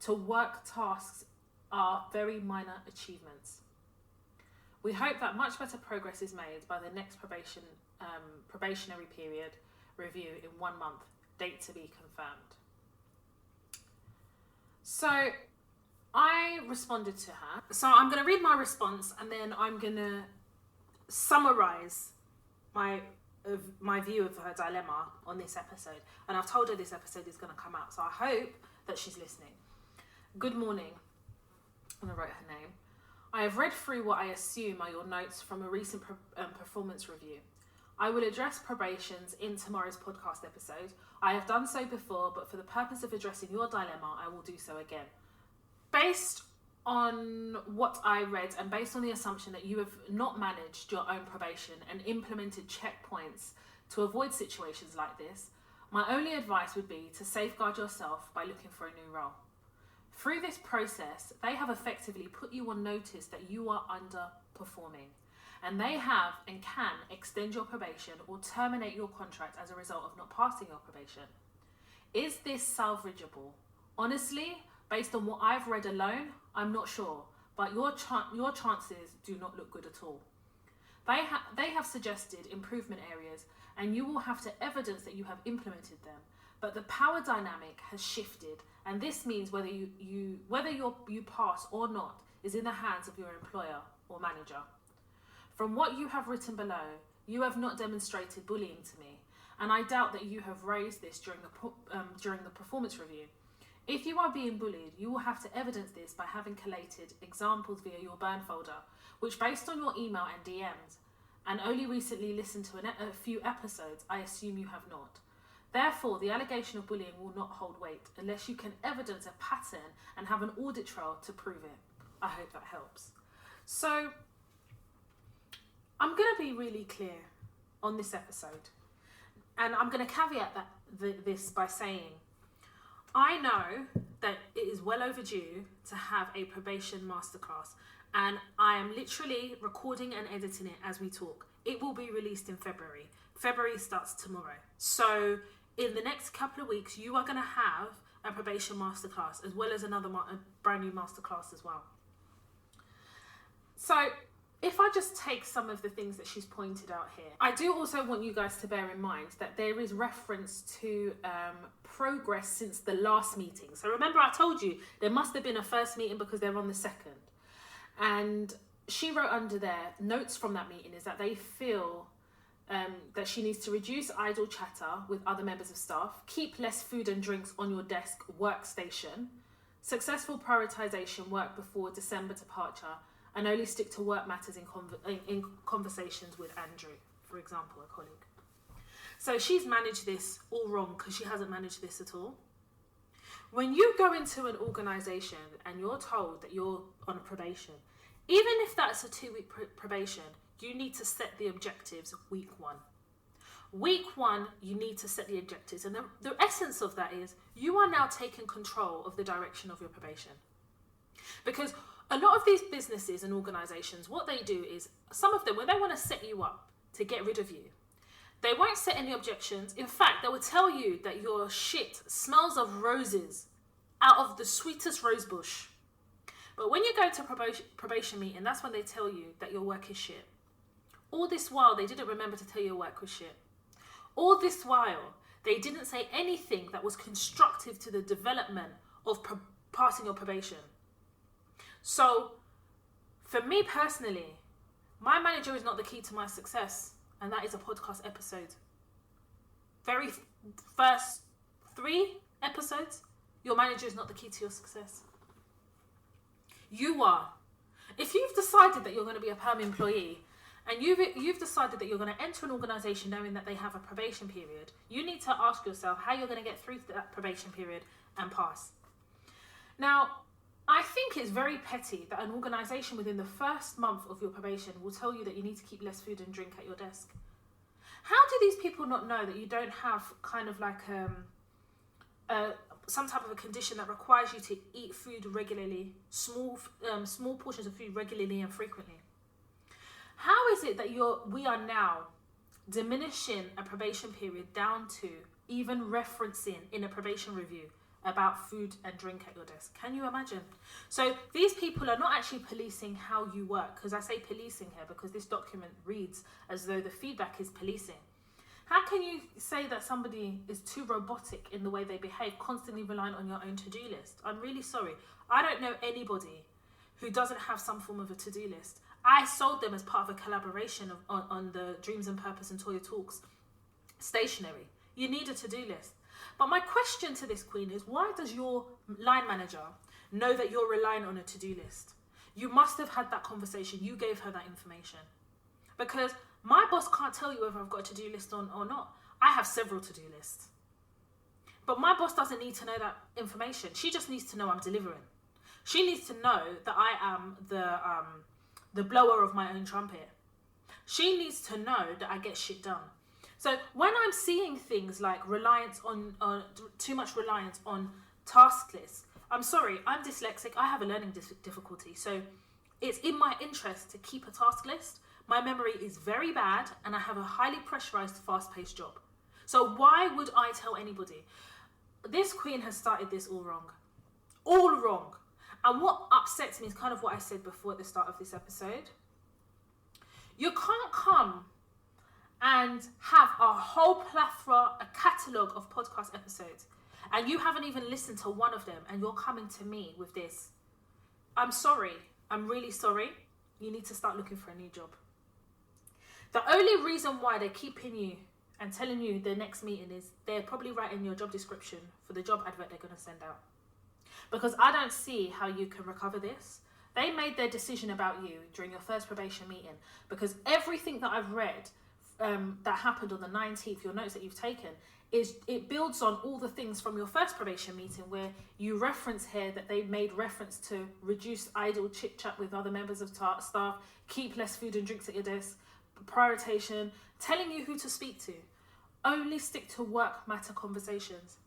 to work tasks are very minor achievements. We hope that much better progress is made by the next probationary period review in 1 month, date to be confirmed. So I responded to her. So I'm going to read my response, and then I'm going to summarize my view of her dilemma on this episode. And I've told her this episode is going to come out, so I hope that she's listening. Good morning. I'm going to write her name. I have read through what I assume are your notes from a recent performance review. I will address probations in tomorrow's podcast episode. I have done so before, but for the purpose of addressing your dilemma, I will do so again. Based on what I read and based on the assumption that you have not managed your own probation and implemented checkpoints to avoid situations like this, my only advice would be to safeguard yourself by looking for a new role. Through this process, they have effectively put you on notice that you are underperforming, and they have and can extend your probation or terminate your contract as a result of not passing your probation. Is this salvageable? Honestly, based on what I've read alone, I'm not sure, but your chances do not look good at all. They have suggested improvement areas, and you will have to evidence that you have implemented them. But the power dynamic has shifted, and this means whether you pass or not is in the hands of your employer or manager. From what you have written below, you have not demonstrated bullying to me, and I doubt that you have raised this during the performance review. If you are being bullied, you will have to evidence this by having collated examples via your burn folder, which, based on your email and DMs, and only recently listened to a few episodes, I assume you have not. Therefore, the allegation of bullying will not hold weight unless you can evidence a pattern and have an audit trail to prove it. I hope that helps. So, I'm going to be really clear on this episode. And I'm going to caveat this by saying, I know that it is well overdue to have a probation masterclass. And I am literally recording and editing it as we talk. It will be released in February. February starts tomorrow. So in the next couple of weeks, you are going to have a probation masterclass, as well as a brand new masterclass as well. So if I just take some of the things that she's pointed out here, I do also want you guys to bear in mind that there is reference to progress since the last meeting. So remember, I told you there must have been a first meeting because they're on the second. And she wrote under there, notes from that meeting is that they feel that she needs to reduce idle chatter with other members of staff, keep less food and drinks on your desk workstation, successful prioritization work before December departure, and only stick to work matters in conversations with Andrew, for example, a colleague. So she's managed this all wrong because she hasn't managed this at all. When you go into an organisation and you're told that you're on probation, even if that's a 2-week probation, you need to set the objectives week 1. Week 1, you need to set the objectives. And the essence of that is you are now taking control of the direction of your probation. Because a lot of these businesses and organisations, what they do is, some of them, when they want to set you up to get rid of you, they won't set any objections. In fact, they will tell you that your shit smells of roses out of the sweetest rose bush. But when you go to probation meeting, that's when they tell you that your work is shit. All this while, they didn't remember to tell you your work was shit. All this while, they didn't say anything that was constructive to the development of passing your probation. So, for me personally, my manager is not the key to my success. And that is a podcast episode. Very first 3 episodes, your manager is not the key to your success. You are. If you've decided that you're going to be a perm employee, and you've decided that you're going to enter an organisation knowing that they have a probation period, you need to ask yourself how you're going to get through that probation period and pass. Now, I think it's very petty that an organisation within the first month of your probation will tell you that you need to keep less food and drink at your desk. How do these people not know that you don't have kind of like some type of a condition that requires you to eat food regularly, small portions of food regularly and frequently? How is it that we are now diminishing a probation period down to even referencing in a probation review about food and drink at your desk? Can you imagine? So these people are not actually policing how you work, because I say policing here because this document reads as though the feedback is policing. How can you say that somebody is too robotic in the way they behave, constantly relying on your own to-do list? I'm really sorry. I don't know anybody who doesn't have some form of a to-do list. I sold them as part of a collaboration on the Dreams and Purpose and Toya Talks stationery. You need a to-do list. But my question to this queen is, why does your line manager know that you're relying on a to-do list? You must have had that conversation. You gave her that information. Because my boss can't tell you whether I've got a to-do list on or not. I have several to-do lists. But my boss doesn't need to know that information. She just needs to know I'm delivering. She needs to know that I am the blower of my own trumpet. She needs to know that I get shit done. So when I'm seeing things like too much reliance on task lists, I'm sorry, I'm dyslexic. I have a learning difficulty. So it's in my interest to keep a task list. My memory is very bad and I have a highly pressurized, fast-paced job. So why would I tell anybody? This queen has started this all wrong. All wrong. And what upsets me is kind of what I said before at the start of this episode. You can't come and have a whole plethora, a catalogue of podcast episodes, and you haven't even listened to one of them, and you're coming to me with this. I'm sorry. I'm really sorry. You need to start looking for a new job. The only reason why they're keeping you and telling you the next meeting is they're probably writing your job description for the job advert they're going to send out. Because I don't see how you can recover this. They made their decision about you during your first probation meeting, because everything that I've read that happened on the 19th, your notes that you've taken, is it builds on all the things from your first probation meeting, where you reference here that they made reference to reduce idle chit chat with other members of staff, keep less food and drinks at your desk, prioritization, telling you who to speak to, only stick to work matter conversations.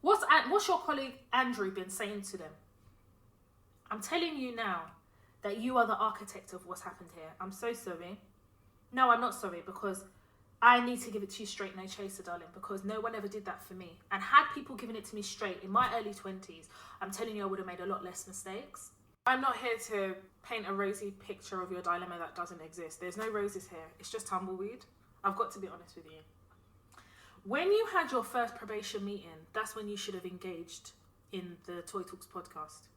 What's your colleague Andrew been saying to them? I'm telling you now that you are the architect of what's happened here. I'm so sorry. No, I'm not sorry, because I need to give it to you straight, no chaser, darling, because no one ever did that for me. And had people given it to me straight in my early 20s, I'm telling you I would have made a lot less mistakes. I'm not here to paint a rosy picture of your dilemma that doesn't exist. There's no roses here. It's just tumbleweed. I've got to be honest with you. When you had your first probation meeting, that's when you should have engaged in the Toya Talks podcast.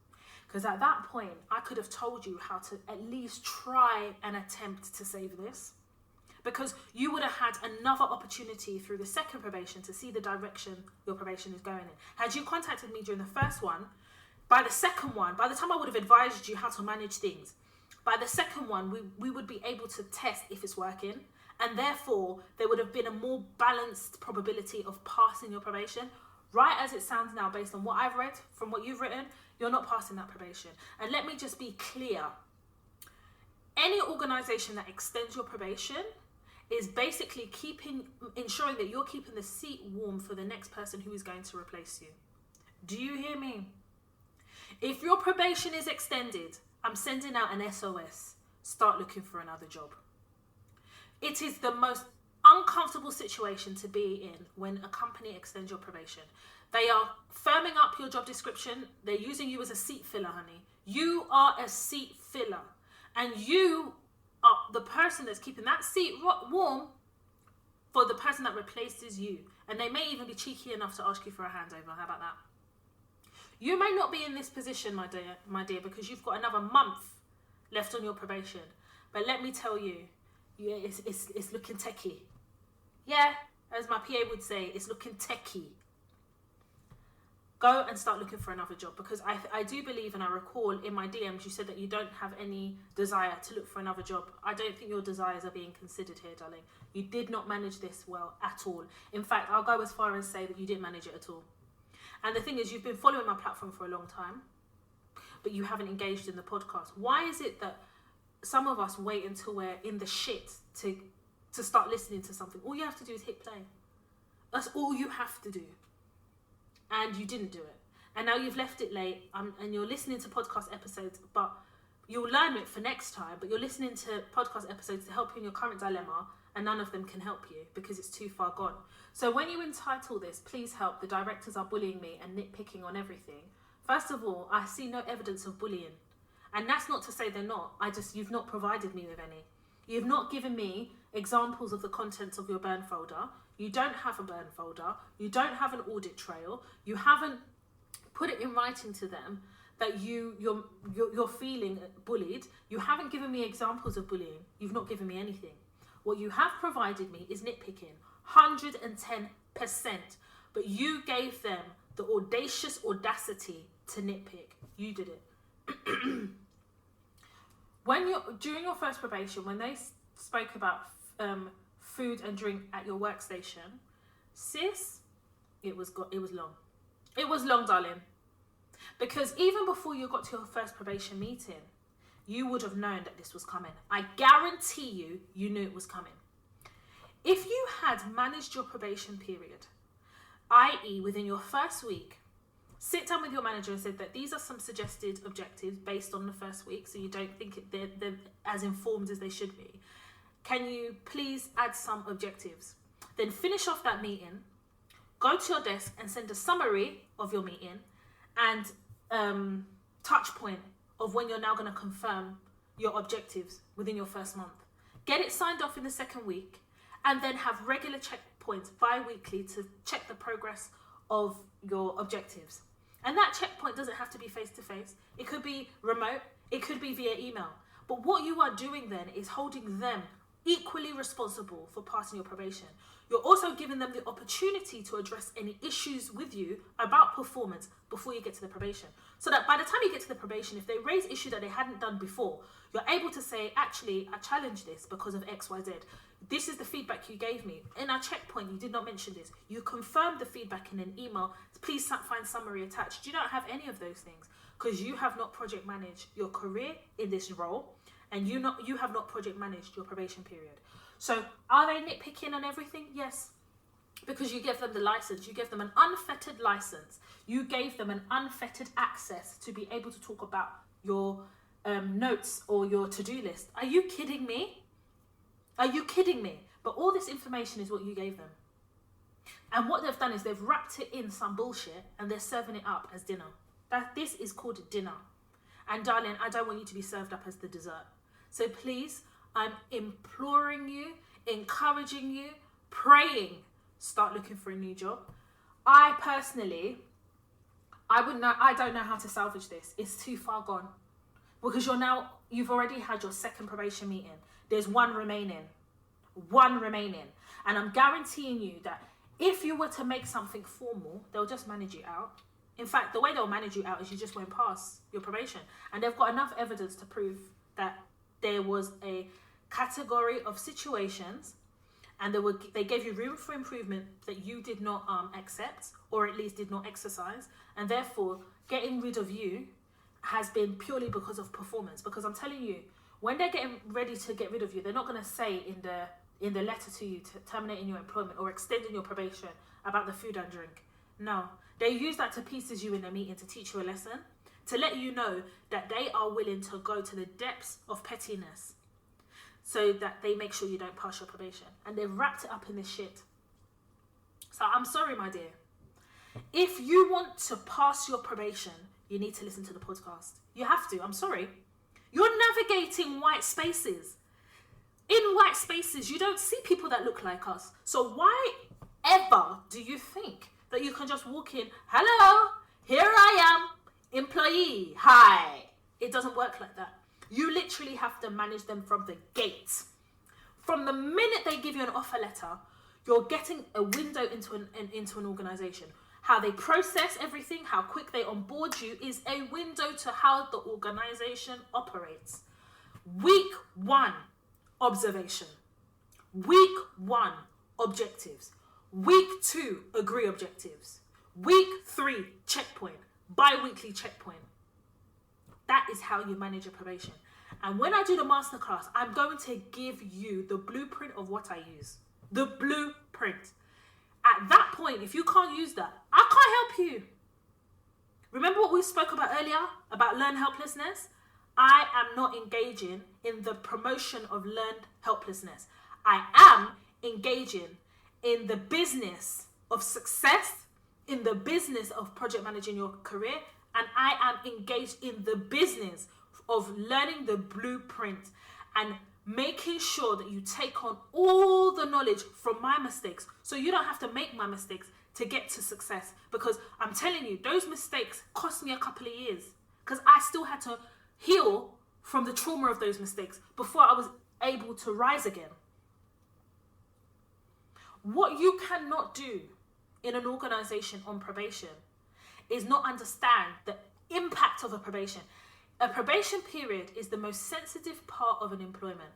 Because at that point, I could have told you how to at least try and attempt to save this. Because you would have had another opportunity through the second probation to see the direction your probation is going in. Had you contacted me during the first one, by the second one, by the time I would have advised you how to manage things, by the second one, we would be able to test if it's working. And therefore, there would have been a more balanced probability of passing your probation. Right as it sounds now, based on what I've read, from what you've written, you're not passing that probation. And let me just be clear. Any organisation that extends your probation is basically ensuring that you're keeping the seat warm for the next person who is going to replace you. Do you hear me? If your probation is extended, I'm sending out an SOS. Start looking for another job. It is the most uncomfortable situation to be in when a company extends your probation. They are firming up your job description. They're using you as a seat filler, honey. You are a seat filler. And you are the person that's keeping that seat warm for the person that replaces you. And they may even be cheeky enough to ask you for a handover. How about that? You may not be in this position, my dear, because you've got another month left on your probation. But let me tell you, it's looking techie. Yeah, as my PA would say, it's looking techie. Go and start looking for another job, because I do believe, and I recall in my DMs, you said that you don't have any desire to look for another job. I don't think your desires are being considered here, darling. You did not manage this well at all. In fact, I'll go as far as say that you didn't manage it at all. And the thing is, you've been following my platform for a long time, but you haven't engaged in the podcast. Why is it that some of us wait until we're in the shit to start listening to something? All you have to do is hit play. That's all you have to do. And you didn't do it. And now you've left it late, and you're listening to podcast episodes, but you'll learn it for next time, but you're listening to podcast episodes to help you in your current dilemma, and none of them can help you because it's too far gone. So when you entitle this, please help, the directors are bullying me and nitpicking on everything. First of all, I see no evidence of bullying. And that's not to say they're not. You've not provided me with any. You've not given me examples of the contents of your burn folder. You don't have a burn folder. You don't have an audit trail. You haven't put it in writing to them that you're feeling bullied. You haven't given me examples of bullying. You've not given me anything. What you have provided me is nitpicking, 110%. But you gave them the audacious audacity to nitpick. You did it. During your first probation, when they spoke about food and drink at your workstation, sis, it was long. It was long, darling. Because even before you got to your first probation meeting, you would have known that this was coming. I guarantee you knew it was coming. If you had managed your probation period, i.e. within your first week, sit down with your manager and said that these are some suggested objectives based on the first week, so you don't think they're as informed as they should be. Can you please add some objectives? Then finish off that meeting, go to your desk and send a summary of your meeting, and touch point of when you're now going to confirm your objectives within your first month. Get it signed off in the second week, and then have regular checkpoints bi-weekly to check the progress of your objectives. And that checkpoint doesn't have to be face-to-face. It could be remote. It could be via email. But what you are doing then is holding them equally responsible for passing your probation. You're also giving them the opportunity to address any issues with you about performance before you get to the probation. So that by the time you get to the probation, if they raise issue that they hadn't done before, you're able to say, actually, I challenged this because of X, Y, Z. This is the feedback you gave me. In our checkpoint, you did not mention this. You confirmed the feedback in an email. Please find summary attached. You don't have any of those things because you have not project managed your career in this role, and you have not project managed your probation period. So are they nitpicking on everything? Yes. Because you gave them the license. You gave them an unfettered license. You gave them an unfettered access to be able to talk about your notes or your to-do list. Are you kidding me? Are you kidding me? But all this information is what you gave them. And what they've done is they've wrapped it in some bullshit and they're serving it up as dinner. This is called dinner. And darling, I don't want you to be served up as the dessert. So please, I'm imploring you, encouraging you, praying, start looking for a new job. I personally, I don't know how to salvage this. It's too far gone. Because you've already had your second probation meeting. There's one remaining. And I'm guaranteeing you that if you were to make something formal, they'll just manage you out. In fact, the way they'll manage you out is you just won't pass your probation. And they've got enough evidence to prove that there was a category of situations and they gave you room for improvement that you did not accept, or at least did not exercise. And therefore, getting rid of you has been purely because of performance. Because I'm telling you, when they're getting ready to get rid of you, they're not going to say in the letter to you to terminating your employment or extending your probation about the food and drink. No, they use that to pieces you in a meeting to teach you a lesson, to let you know that they are willing to go to the depths of pettiness so that they make sure you don't pass your probation. And they've wrapped it up in this shit. So I'm sorry, my dear. If you want to pass your probation, you need to listen to the podcast. You have to. I'm sorry. You're navigating white spaces. In white spaces, you don't see people that look like us. So why ever do you think that you can just walk in, hello, here I am, employee, hi. It doesn't work like that. You literally have to manage them from the gate. From the minute they give you an offer letter, you're getting a window into an organization. How they process everything, how quick they onboard you is a window to how the organization operates. Week 1, observation. Week 1, objectives. Week 2, agree objectives. Week 3, checkpoint. Bi-weekly checkpoint. That is how you manage your probation. And when I do the masterclass, I'm going to give you the blueprint of what I use. The blueprint. At that point, if you can't use that, I can't help you. Remember what we spoke about earlier about learned helplessness? I am not engaging in the promotion of learned helplessness. I am engaging in the business of success, in the business of project managing your career, and I am engaged in the business of learning the blueprint and making sure that you take on all the knowledge from my mistakes so you don't have to make my mistakes to get to success. Because I'm telling you, those mistakes cost me a couple of years because I still had to heal from the trauma of those mistakes before I was able to rise again. What you cannot do in an organization on probation is not understand the impact of a probation. A probation period is the most sensitive part of an employment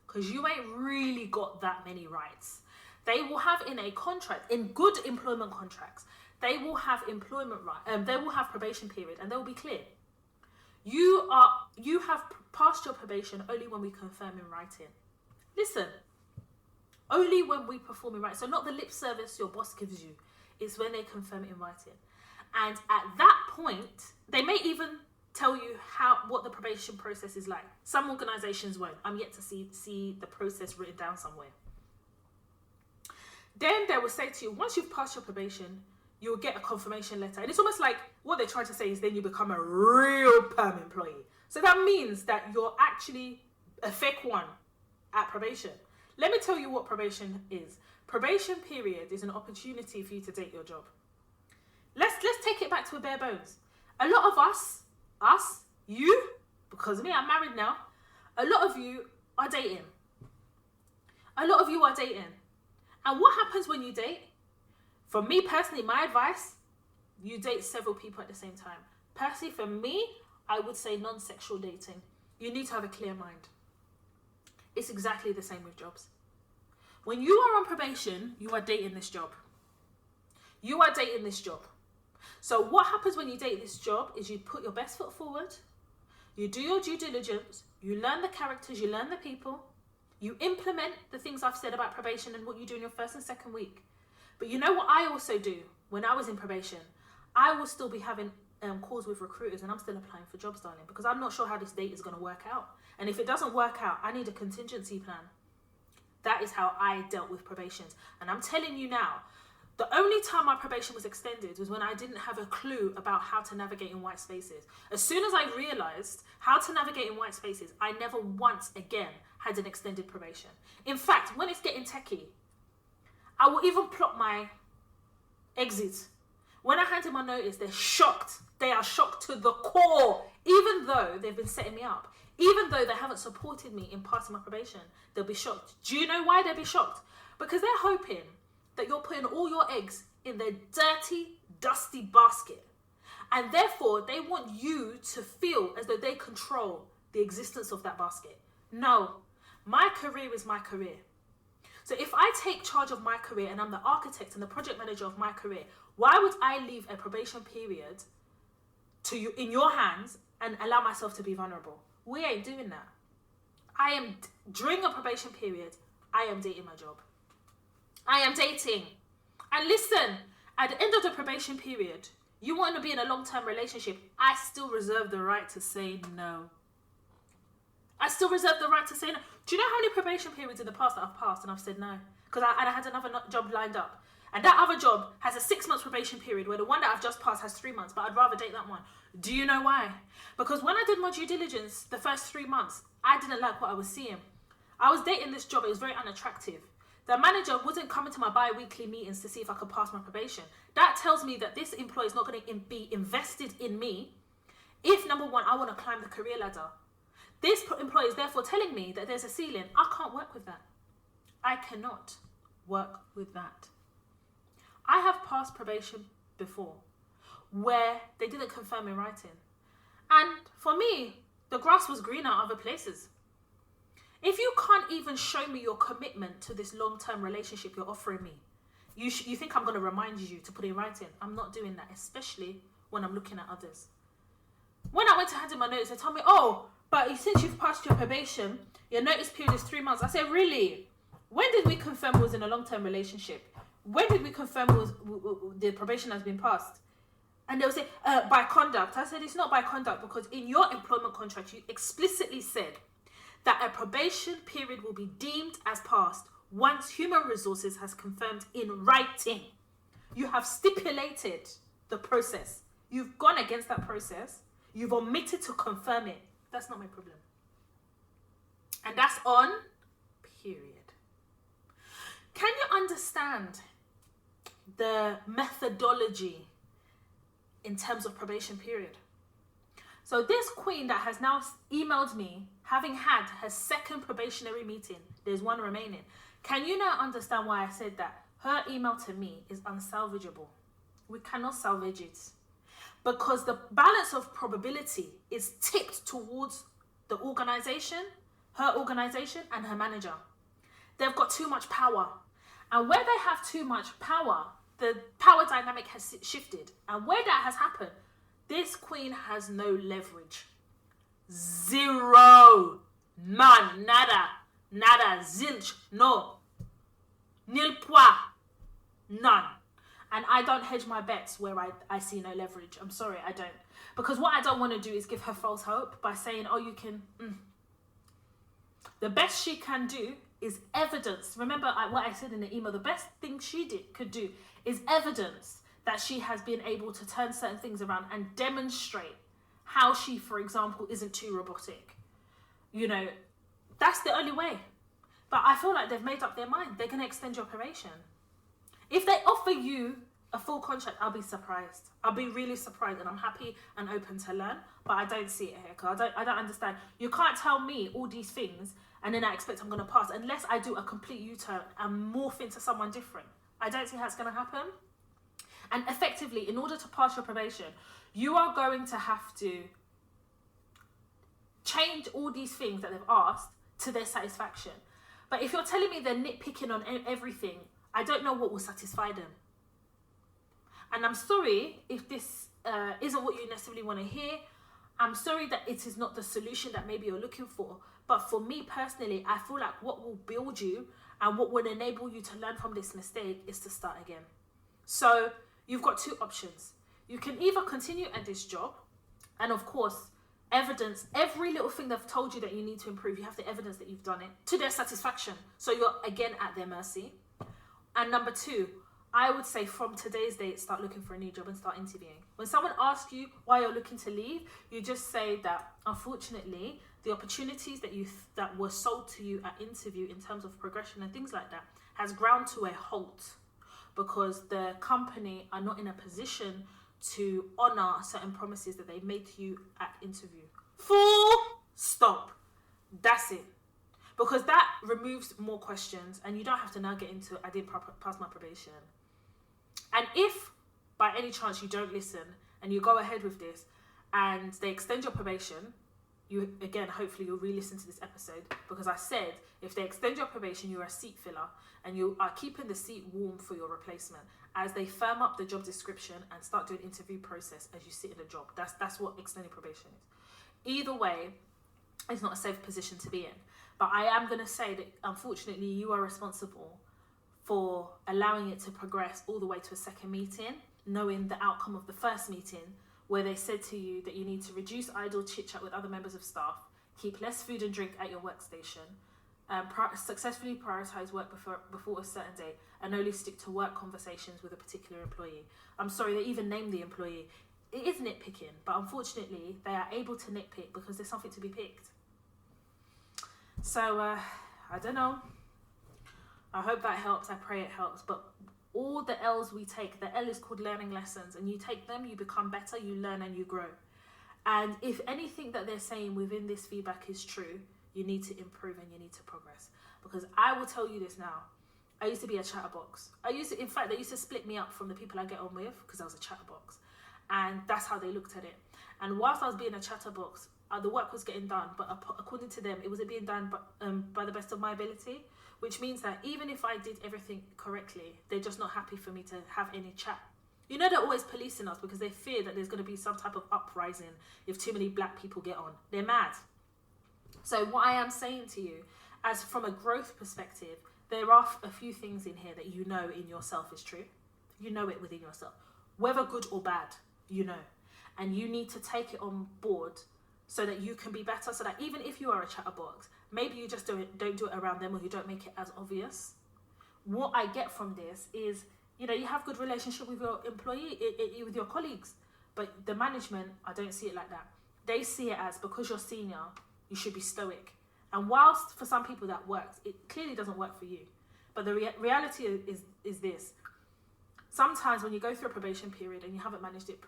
because you ain't really got that many rights. They will have in a contract, in good employment contracts, they will have employment right, they will have probation period, and they will be clear. You have passed your probation only when we confirm in writing. Listen, only when we perform in writing. So not the lip service your boss gives you. It's when they confirm it in writing. And at that point, they may even tell you what the probation process is like. Some organizations won't. I'm yet to see the process written down somewhere. Then they will say to you, once you've passed your probation, you'll get a confirmation letter. And it's almost like what they're trying to say is then you become a real perm employee. So that means that you're actually a fake one at probation. Let me tell you what probation is. Probation period is an opportunity for you to date your job. Let's take it back to a bare bones. A lot of you, because me, I'm married now, a lot of you are dating. A lot of you are dating. And what happens when you date? For me personally, my advice, you date several people at the same time. Personally, for me, I would say non-sexual dating. You need to have a clear mind. It's exactly the same with jobs. When you are on probation, you are dating this job. You are dating this job. So what happens when you date this job is you put your best foot forward, you do your due diligence, you learn the characters, you learn the people, you implement the things I've said about probation and what you do in your first and second week. But you know what I also do when I was in probation? I will still be having calls with recruiters and I'm still applying for jobs, darling, because I'm not sure how this date is going to work out. And if it doesn't work out, I need a contingency plan. That is how I dealt with probations. And I'm telling you now, the only time my probation was extended was when I didn't have a clue about how to navigate in white spaces. As soon as I realised how to navigate in white spaces, I never once again had an extended probation. In fact, when it's getting techie, I will even plot my exit. When I hand in my notice, they're shocked. They are shocked to the core, even though they've been setting me up. Even though they haven't supported me in passing my probation, they'll be shocked. Do you know why they'll be shocked? Because they're hoping that you're putting all your eggs in their dirty, dusty basket. And therefore, they want you to feel as though they control the existence of that basket. No, my career is my career. So if I take charge of my career and I'm the architect and the project manager of my career, why would I leave a probation period to you in your hands and allow myself to be vulnerable? We ain't doing that. During a probation period, I am dating my job. I am dating. And listen, at the end of the probation period, you want to be in a long-term relationship, I still reserve the right to say no. I still reserve the right to say no. Do you know how many probation periods in the past that I've passed and I've said no? Because I had another job lined up. And that other job has a 6 months probation period where the one that I've just passed has 3 months, but I'd rather date that one. Do you know why? Because when I did my due diligence the first 3 months, I didn't like what I was seeing. I was dating this job, it was very unattractive. The manager wasn't coming to my bi-weekly meetings to see if I could pass my probation. That tells me that this employee is not going to be invested in me if, number one, I want to climb the career ladder. This employee is therefore telling me that there's a ceiling. I can't work with that. I cannot work with that. I have passed probation before where they didn't confirm in writing. And for me, the grass was greener other places. If you can't even show me your commitment to this long-term relationship you're offering me, you think I'm going to remind you to put it in writing. I'm not doing that, especially when I'm looking at others. When I went to hand in my notice, they told me, oh, but since you've passed your probation, your notice period is 3 months. I said, really? When did we confirm we was in a long-term relationship? When did we confirm the probation has been passed? And they'll say, by conduct. I said, it's not by conduct because in your employment contract, you explicitly said that a probation period will be deemed as passed once human resources has confirmed in writing. You have stipulated the process. You've gone against that process. You've omitted to confirm it. That's not my problem. And that's on period. Can you understand the methodology in terms of probation period? So this queen that has now emailed me, having had her second probationary meeting, there's one remaining. Can you now understand why I said that her email to me is unsalvageable? We cannot salvage it. Because the balance of probability is tipped towards the organization, her organization, and her manager. They've got too much power. And where they have too much power, the power dynamic has shifted. And where that has happened, this queen has no leverage. Zero. None. Nada. Zilch. No. Nil point. None. And I don't hedge my bets where I see no leverage. I'm sorry, I don't. Because what I don't want to do is give her false hope by saying, oh, you can... The best she can do is evidence. Remember what I said in the email. The best thing she could do is evidence that she has been able to turn certain things around and demonstrate how she, for example, isn't too robotic. You know, that's the only way. But I feel like they've made up their mind. They're going to extend your probation. If they offer you a full contract, I'll be surprised. I'll be really surprised, and I'm happy and open to learn. But I don't see it here, because I don't understand. You can't tell me all these things and then I expect I'm going to pass unless I do a complete U-turn and morph into someone different. I don't see how it's going to happen. And effectively, in order to pass your probation, you are going to have to change all these things that they've asked to their satisfaction. But if you're telling me they're nitpicking on everything, I don't know what will satisfy them. And I'm sorry if this isn't what you necessarily want to hear. I'm sorry that it is not the solution that maybe you're looking for. But for me personally, I feel like what will build you and what will enable you to learn from this mistake is to start again. So you've got two options. You can either continue at this job and, of course, evidence every little thing they've told you that you need to improve. You have the evidence that you've done it to their satisfaction. So you're again at their mercy. And number two, I would say from today's date, start looking for a new job and start interviewing. When someone asks you why you're looking to leave, you just say that, unfortunately, the opportunities that were sold to you at interview in terms of progression and things like that has ground to a halt because the company are not in a position to honour certain promises that they made to you at interview. Full stop. That's it. Because that removes more questions and you don't have to now get into, I didn't pass my probation. And if by any chance you don't listen and you go ahead with this and they extend your probation, you again, hopefully you'll re-listen to this episode, because I said if they extend your probation, you're a seat filler and you are keeping the seat warm for your replacement as they firm up the job description and start doing interview process as you sit in the job. That's what extending probation is. Either way, it's not a safe position to be in. But I am going to say that unfortunately you are responsible for allowing it to progress all the way to a second meeting, knowing the outcome of the first meeting where they said to you that you need to reduce idle chit-chat with other members of staff, keep less food and drink at your workstation, successfully prioritise work before a certain date, and only stick to work conversations with a particular employee. I'm sorry, they even named the employee. It is nitpicking, but unfortunately they are able to nitpick because there's something to be picked. So, I don't know. I hope that helps. I pray it helps. But all the L's we take, the L is called learning lessons. And you take them, you become better, you learn and you grow. And if anything that they're saying within this feedback is true, you need to improve and you need to progress. Because I will tell you this now. I used to be a chatterbox. they used to split me up from the people I get on with because I was a chatterbox. And that's how they looked at it. And whilst I was being a chatterbox, the work was getting done, but according to them, it wasn't being done by the best of my ability, which means that even if I did everything correctly, they're just not happy for me to have any chat. You know, they're always policing us because they fear that there's going to be some type of uprising if too many black people get on. They're mad. So what I am saying to you, as from a growth perspective, there are a few things in here that you know in yourself is true. You know it within yourself. Whether good or bad, you know. And you need to take it on board so that you can be better, so that even if you are a chatterbox, maybe you just don't do it around them or you don't make it as obvious. What I get from this is, you know, you have good relationship with your employee, with your colleagues, but the management, I don't see it like that. They see it as, because you're senior, you should be stoic. And whilst for some people that works, it clearly doesn't work for you. But the reality is this. Sometimes when you go through a probation period and you haven't managed it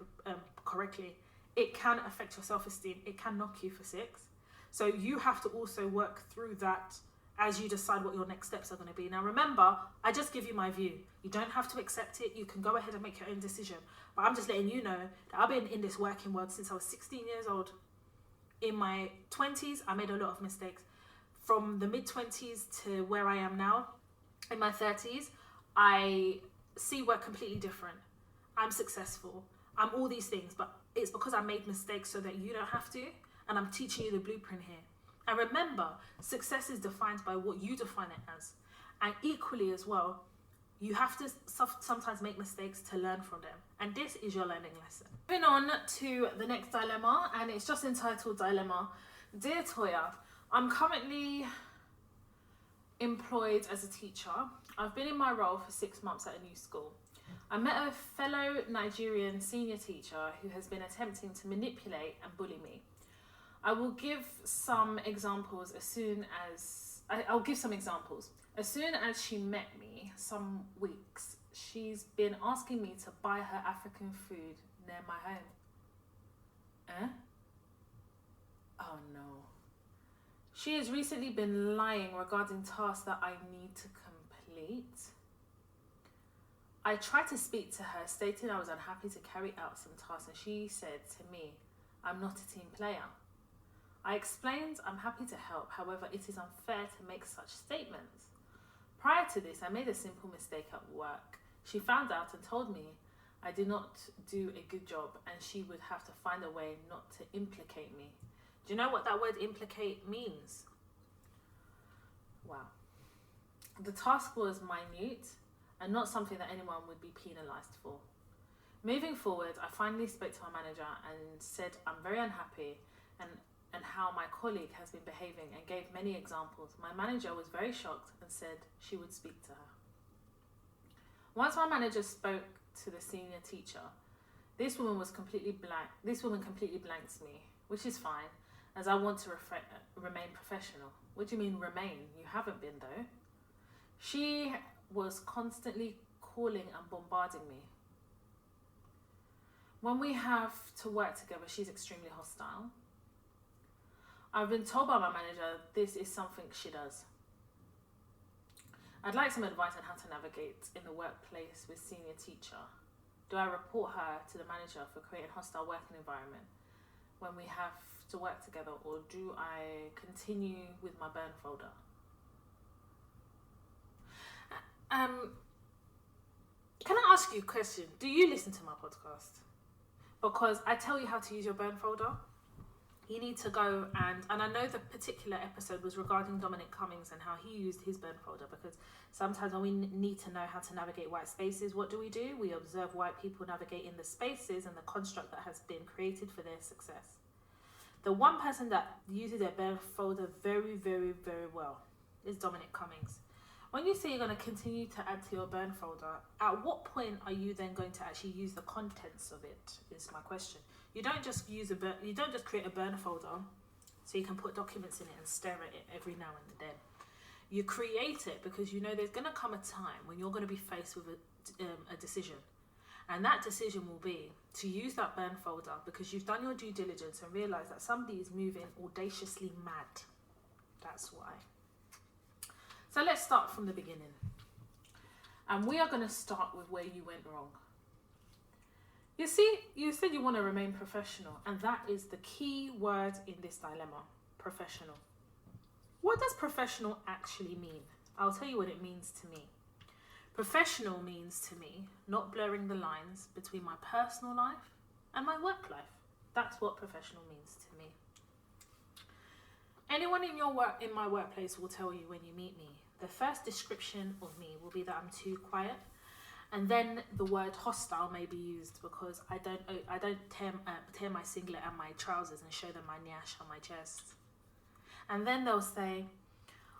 correctly, it can affect your self-esteem. It can knock you for 6. So you have to also work through that as you decide what your next steps are going to be. Now remember, I just give you my view. You don't have to accept it. You can go ahead and make your own decision. But I'm just letting you know that I've been in this working world since I was 16 years old. In my 20s, I made a lot of mistakes. From the mid-20s to where I am now, in my 30s, I see work completely different. I'm successful. I'm all these things, but it's because I made mistakes so that you don't have to, and I'm teaching you the blueprint here. And remember, success is defined by what you define it as. And equally as well, you have to sometimes make mistakes to learn from them. And this is your learning lesson. Moving on to the next dilemma, and it's just entitled Dilemma. Dear Toya, I'm currently employed as a teacher. I've been in my role for 6 months at a new school. I met a fellow Nigerian senior teacher who has been attempting to manipulate and bully me. I'll give some examples. As soon as she met me some weeks, she's been asking me to buy her African food near my home. Oh no. She has recently been lying regarding tasks that I need to complete. I tried to speak to her, stating I was unhappy to carry out some tasks, and she said to me, I'm not a team player. I explained I'm happy to help, however, it is unfair to make such statements. Prior to this, I made a simple mistake at work. She found out and told me I did not do a good job, and she would have to find a way not to implicate me. Do you know what that word implicate means? Wow. The task was minute and not something that anyone would be penalised for. Moving forward, I finally spoke to my manager and said I'm very unhappy and how my colleague has been behaving, and gave many examples. My manager was very shocked and said she would speak to her. Once my manager spoke to the senior teacher, this woman completely blanked me, which is fine, as I want to remain professional. What do you mean remain? You haven't been though. She was constantly calling and bombarding me. When we have to work together, she's extremely hostile. I've been told by my manager this is something she does. I'd like some advice on how to navigate in the workplace with senior teacher. Do I report her to the manager for creating hostile working environment when we have to work together, or do I continue with my burn folder? Can I ask you a question? Do you listen to my podcast? Because I tell you how to use your burn folder. You need to go and I know the particular episode was regarding Dominic Cummings and how he used his burn folder, because sometimes when we need to know how to navigate white spaces, what do? We observe white people navigate in the spaces and the construct that has been created for their success. The one person that uses their burn folder very, very, very well is Dominic Cummings. When you say you're going to continue to add to your burn folder, at what point are you then going to actually use the contents of it, is my question. You don't just create a burner folder so you can put documents in it and stare at it every now and then. You create it because you know there's going to come a time when you're going to be faced with a decision. And that decision will be to use that burn folder because you've done your due diligence and realised that somebody is moving audaciously mad. That's why. So let's start from the beginning. And we are going to start with where you went wrong. You see, you said you want to remain professional, and that is the key word in this dilemma, professional. What does professional actually mean? I'll tell you what it means to me. Professional means to me not blurring the lines between my personal life and my work life. That's what professional means to me. Anyone in my workplace will tell you when you meet me, the first description of me will be that I'm too quiet. And then the word hostile may be used because I don't tear my singlet and my trousers and show them my nyash on my chest. And then they'll say,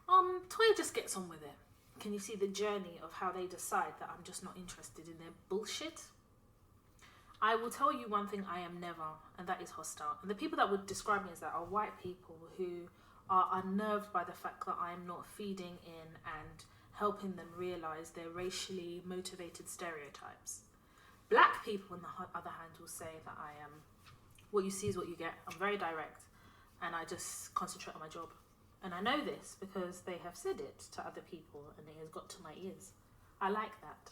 Toya just gets on with it. Can you see the journey of how they decide that I'm just not interested in their bullshit? I will tell you one thing I am never, and that is hostile. And the people that would describe me as that are white people who are unnerved by the fact that I am not feeding in and helping them realise their racially motivated stereotypes. Black people, on the other hand, will say that I am, what you see is what you get. I'm very direct and I just concentrate on my job. And I know this because they have said it to other people and it has got to my ears. I like that.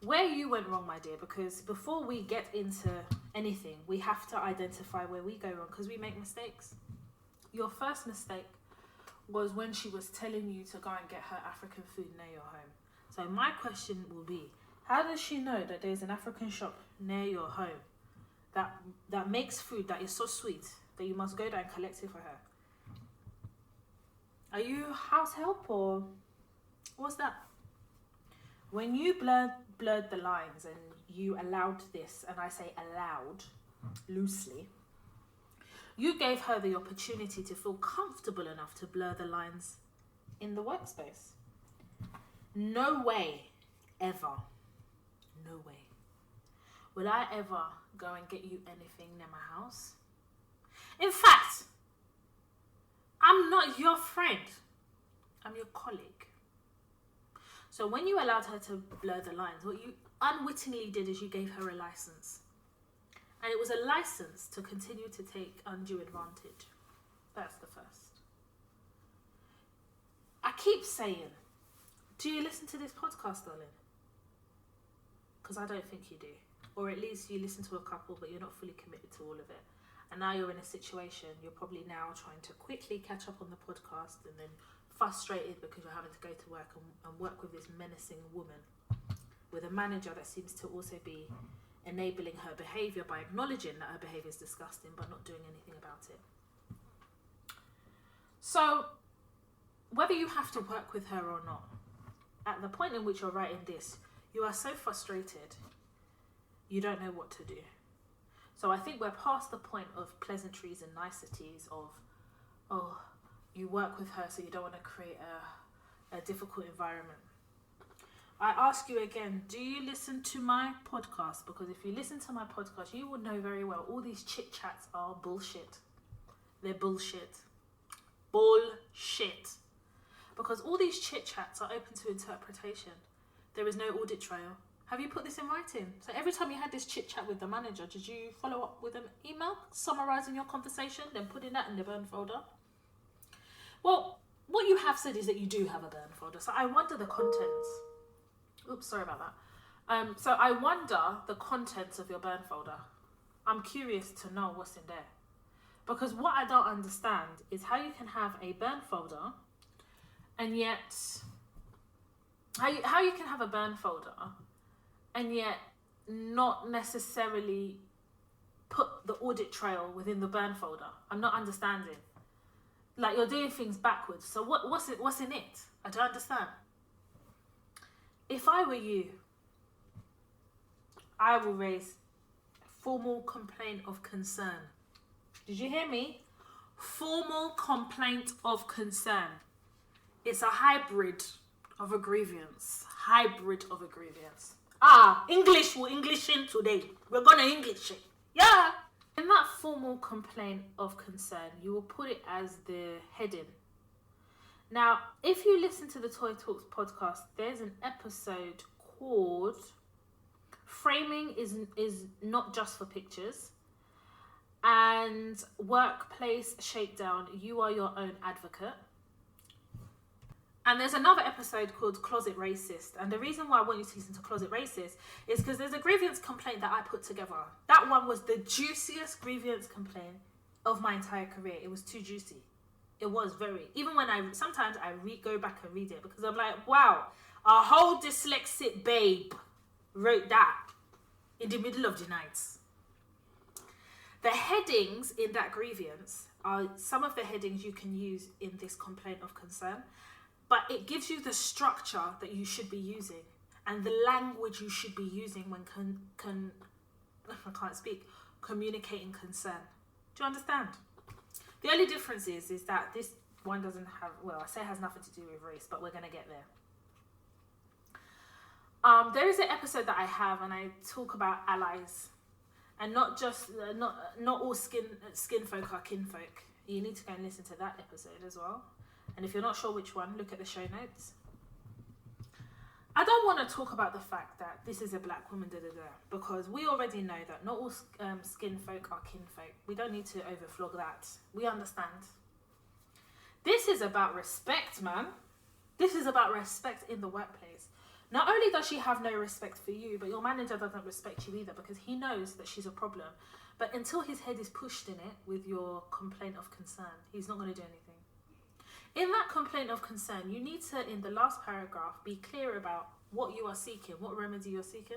Where you went wrong, my dear, because before we get into anything, we have to identify where we go wrong because we make mistakes. Your first mistake was when she was telling you to go and get her African food near your home. So my question will be, how does she know that there's an African shop near your home that makes food that is so sweet that you must go there and collect it for her? Are you house help or what's that? When you blurred the lines and you allowed this, and I say allowed loosely, you gave her the opportunity to feel comfortable enough to blur the lines in the workspace. No way, ever, no way. Will I ever go and get you anything near my house? In fact, I'm not your friend. I'm your colleague. So when you allowed her to blur the lines, what you unwittingly did is you gave her a license. And it was a license to continue to take undue advantage. That's the first. I keep saying, do you listen to this podcast, darling? Because I don't think you do. Or at least you listen to a couple, but you're not fully committed to all of it. And now you're in a situation, you're probably now trying to quickly catch up on the podcast and then frustrated because you're having to go to work and work with this menacing woman, with a manager that seems to also be enabling her behaviour by acknowledging that her behaviour is disgusting but not doing anything about it. So, whether you have to work with her or not, at the point in which you're writing this, you are so frustrated, you don't know what to do. So I think we're past the point of pleasantries and niceties of, oh, you work with her so you don't want to create a difficult environment. I ask you again, do you listen to my podcast? Because if you listen to my podcast, you will know very well all these chit chats are bullshit. They're bullshit. Bullshit. Because all these chit chats are open to interpretation. There is no audit trail. Have you put this in writing? So every time you had this chit chat with the manager, did you follow up with an email summarising your conversation, then putting that in the burn folder? Well, what you have said is that you do have a burn folder. So I wonder the contents. Oops, sorry about that. So I wonder the contents of your burn folder. I'm curious to know what's in there. Because what I don't understand is how you can have a burn folder and yet... How you can have a burn folder and yet not necessarily put the audit trail within the burn folder. I'm not understanding. Like, you're doing things backwards. So what's in it? I don't understand. If I were you, I will raise formal complaint of concern. Did you hear me? Formal complaint of concern. It's a hybrid of a grievance. Hybrid of a grievance. English, we're Englishing today. We're gonna English it. Yeah. In that formal complaint of concern, you will put it as the heading. Now, if you listen to the Toya Talks podcast, there's an episode called Framing is Not Just for Pictures and Workplace Shakedown, You Are Your Own Advocate. And there's another episode called Closet Racist. And the reason why I want you to listen to Closet Racist is because there's a grievance complaint that I put together. That one was the juiciest grievance complaint of my entire career. It was too juicy. It was very... Even when sometimes I go back and read it because I'm like, wow, a whole dyslexic babe wrote that in the middle of the night. The headings in that grievance are some of the headings you can use in this complaint of concern. But it gives you the structure that you should be using and the language you should be using when I can't speak, communicating concern. Do you understand? The only difference is that this one doesn't have, well, I say it has nothing to do with race, but we're going to get there. There is an episode that I have and I talk about allies and not just, not all skin folk are kinfolk. You need to go and listen to that episode as well. And if you're not sure which one, look at the show notes. I don't want to talk about the fact that this is a black woman, because we already know that not all skin folk are kinfolk. We don't need to overflog that. We understand. This is about respect, man. This is about respect in the workplace. Not only does she have no respect for you, but your manager doesn't respect you either because he knows that she's a problem. But until his head is pushed in it with your complaint of concern, he's not going to do anything. In that complaint of concern, you need to, in the last paragraph, be clear about what you are seeking, what remedy you're seeking.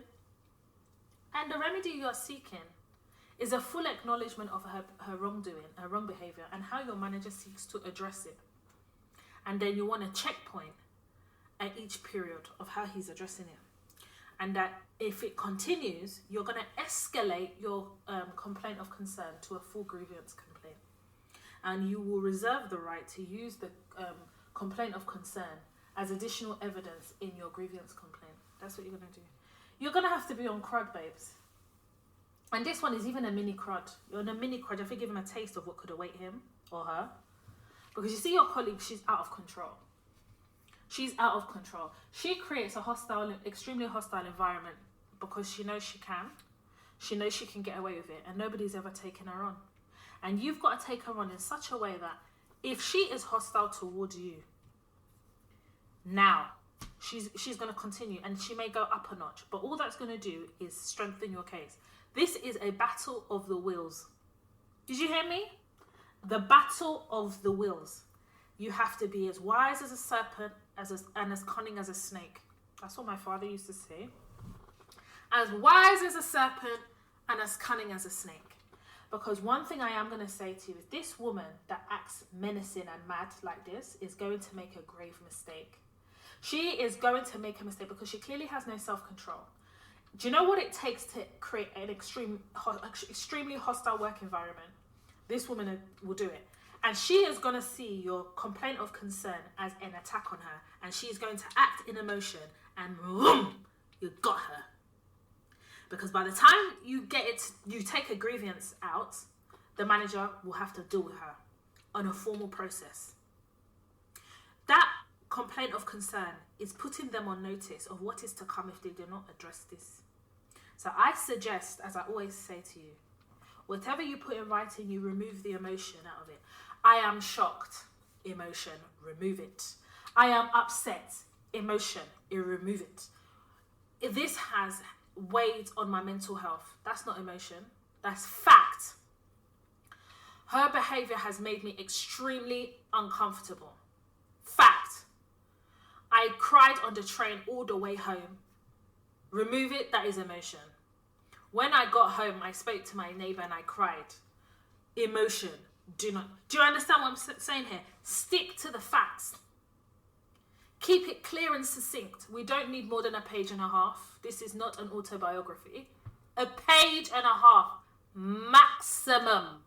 And the remedy you are seeking is a full acknowledgement of her wrongdoing, her wrong behaviour, and how your manager seeks to address it. And then you want a checkpoint at each period of how he's addressing it. And that if it continues, you're going to escalate your complaint of concern to a full grievance complaint. And you will reserve the right to use the complaint of concern as additional evidence in your grievance complaint. That's what you're going to do. you're going to have to be on crud, babes. And this one is even a mini crud. You're on a mini crud. I think give him a taste of what could await him or her. Because you see your colleague, she's out of control. She's out of control. She creates a hostile, extremely hostile environment because she knows she can. She knows she can get away with it and nobody's ever taken her on. And you've got to take her on in such a way that if she is hostile towards you, now she's going to continue and she may go up a notch. But all that's going to do is strengthen your case. This is a battle of the wills. Did you hear me? The battle of the wills. You have to be as wise as a serpent and as cunning as a snake. That's what my father used to say. As wise as a serpent and as cunning as a snake. Because one thing I am going to say to you is this woman that acts menacing and mad like this is going to make a grave mistake. She is going to make a mistake because she clearly has no self-control. Do you know what it takes to create an extremely hostile work environment? This woman will do it. And she is going to see your complaint of concern as an attack on her. And she is going to act in emotion and boom, you got her. Because by the time you take a grievance out, the manager will have to deal with her on a formal process. That complaint of concern is putting them on notice of what is to come if they do not address this. So I suggest, as I always say to you, whatever you put in writing, you remove the emotion out of it. I am shocked, emotion, remove it. I am upset, emotion, you remove it. If this has weighed on my mental health, that's not emotion, that's fact. Her behavior has made me extremely uncomfortable. Fact. I cried on the train all the way home. Remove it, that is emotion. When I got home, I spoke to my neighbor and I cried. Emotion. Do you understand what I'm saying here? Stick to the facts. Keep it clear and succinct. We don't need more than a page and a half. This is not an autobiography. A page and a half maximum.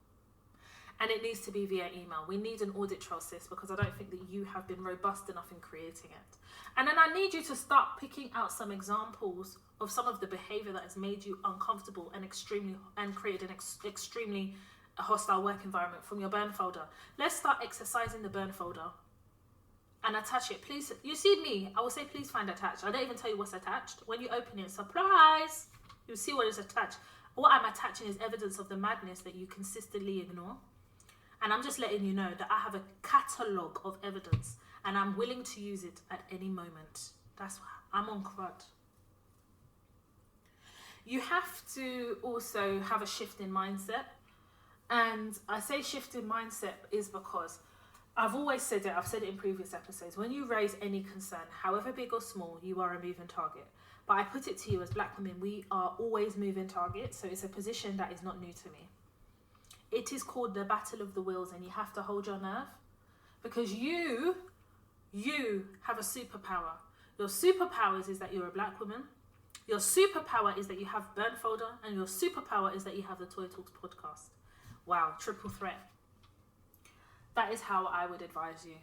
And it needs to be via email. We need an audit trail, sis, because I don't think that you have been robust enough in creating it. And then I need you to start picking out some examples of some of the behavior that has made you uncomfortable and created an extremely hostile work environment from your burn folder. Let's start exercising the burn folder and attach it. Please, you see me, I will say please find attached. I don't even tell you what's attached. When you open it, surprise, you'll see what is attached. What I'm attaching is evidence of the madness that you consistently ignore. And I'm just letting you know that I have a catalogue of evidence and I'm willing to use it at any moment. That's why I'm on crud. You have to also have a shift in mindset. And I say shift in mindset is because I've always said it, I've said it in previous episodes, when you raise any concern, however big or small, you are a moving target. But I put it to you as black women, we are always moving targets, so it's a position that is not new to me. It is called the battle of the wills and you have to hold your nerve because you have a superpower. Your superpowers is that you're a black woman. Your superpower is that you have Burn Folder and your superpower is that you have the Toya Talks podcast. Wow, triple threat. That is how I would advise you.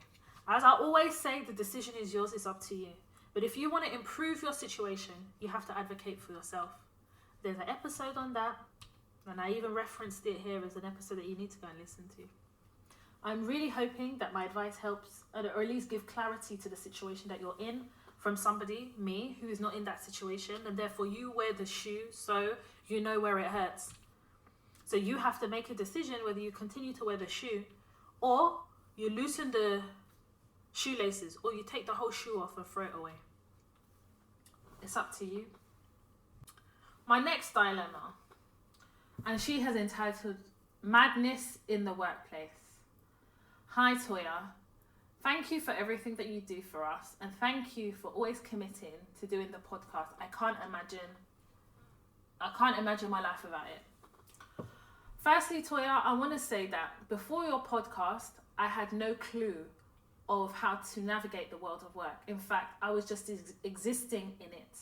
As I always say, the decision is yours, it's up to you. But if you want to improve your situation, you have to advocate for yourself. There's an episode on that, and I even referenced it here as an episode that you need to go and listen to. I'm really hoping that my advice helps, or at least give clarity to the situation that you're in from somebody, me, who is not in that situation, and therefore you wear the shoe so you know where it hurts. So you have to make a decision whether you continue to wear the shoe or you loosen the shoelaces or you take the whole shoe off and throw it away. It's up to you. My next dilemma, and she has entitled Madness in the Workplace. Hi Toya, thank you for everything that you do for us and thank you for always committing to doing the podcast. I can't imagine my life without it. Firstly, Toya, I want to say that before your podcast, I had no clue of how to navigate the world of work. In fact, I was just existing in it,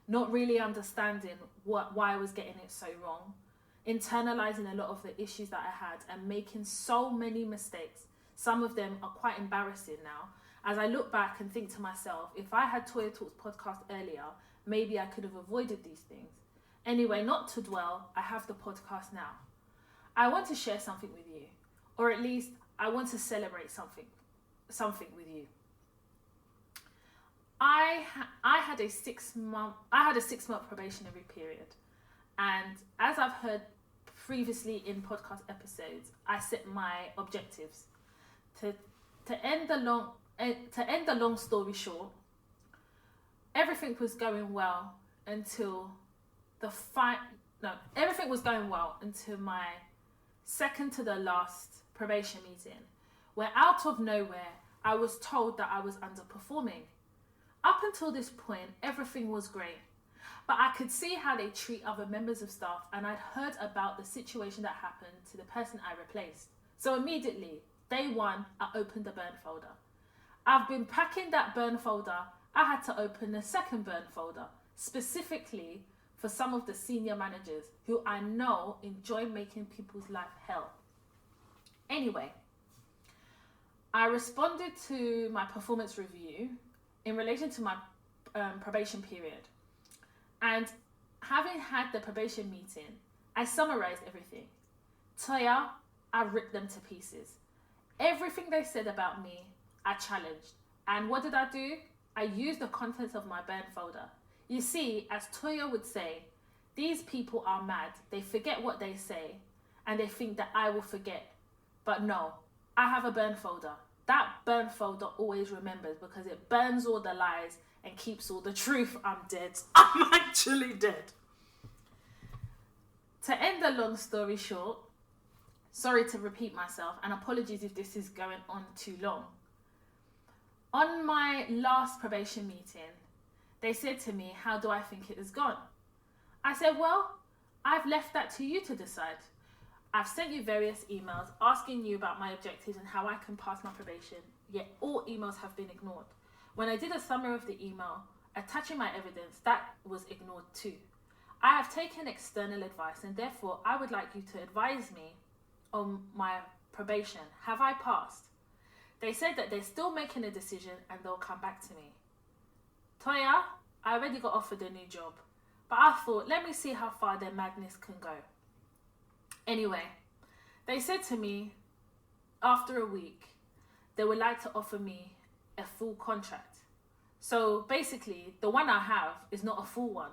not really understanding why I was getting it so wrong, internalizing a lot of the issues that I had and making so many mistakes. Some of them are quite embarrassing now. As I look back and think to myself, if I had Toya Talks podcast earlier, maybe I could have avoided these things. Anyway, not to dwell, I have the podcast now. I want to share something with you, or at least I want to celebrate something with you. I had a 6 month probationary period, and as I've heard previously in podcast episodes, I set my objectives. To end the long story short, everything was going well until everything was going well until my second to the last probation meeting, where out of nowhere I was told that I was underperforming. Up until this point, everything was great, but I could see how they treat other members of staff, and I'd heard about the situation that happened to the person I replaced. So immediately, day one, I opened the burn folder. I've been packing that burn folder. I had to open a second burn folder, specifically for some of the senior managers who I know enjoy making people's life hell. Anyway, I responded to my performance review in relation to my probation period. And having had the probation meeting, I summarized everything. Toya, I ripped them to pieces. Everything they said about me, I challenged. And what did I do? I used the contents of my burn folder. You see, as Toya would say, these people are mad. They forget what they say, and they think that I will forget. But no, I have a burn folder. That burn folder always remembers because it burns all the lies and keeps all the truth. I'm dead. I'm actually dead. To end the long story short, sorry to repeat myself, and apologies if this is going on too long. On my last probation meeting, they said to me, how do I think it has gone? I said, well, I've left that to you to decide. I've sent you various emails asking you about my objectives and how I can pass my probation, yet all emails have been ignored. When I did a summary of the email, attaching my evidence, that was ignored too. I have taken external advice, and therefore I would like you to advise me on my probation. Have I passed? They said that they're still making a decision and they'll come back to me. Toya, I already got offered a new job, but I thought, let me see how far their madness can go. Anyway, they said to me, after a week, they would like to offer me a full contract. So basically, the one I have is not a full one.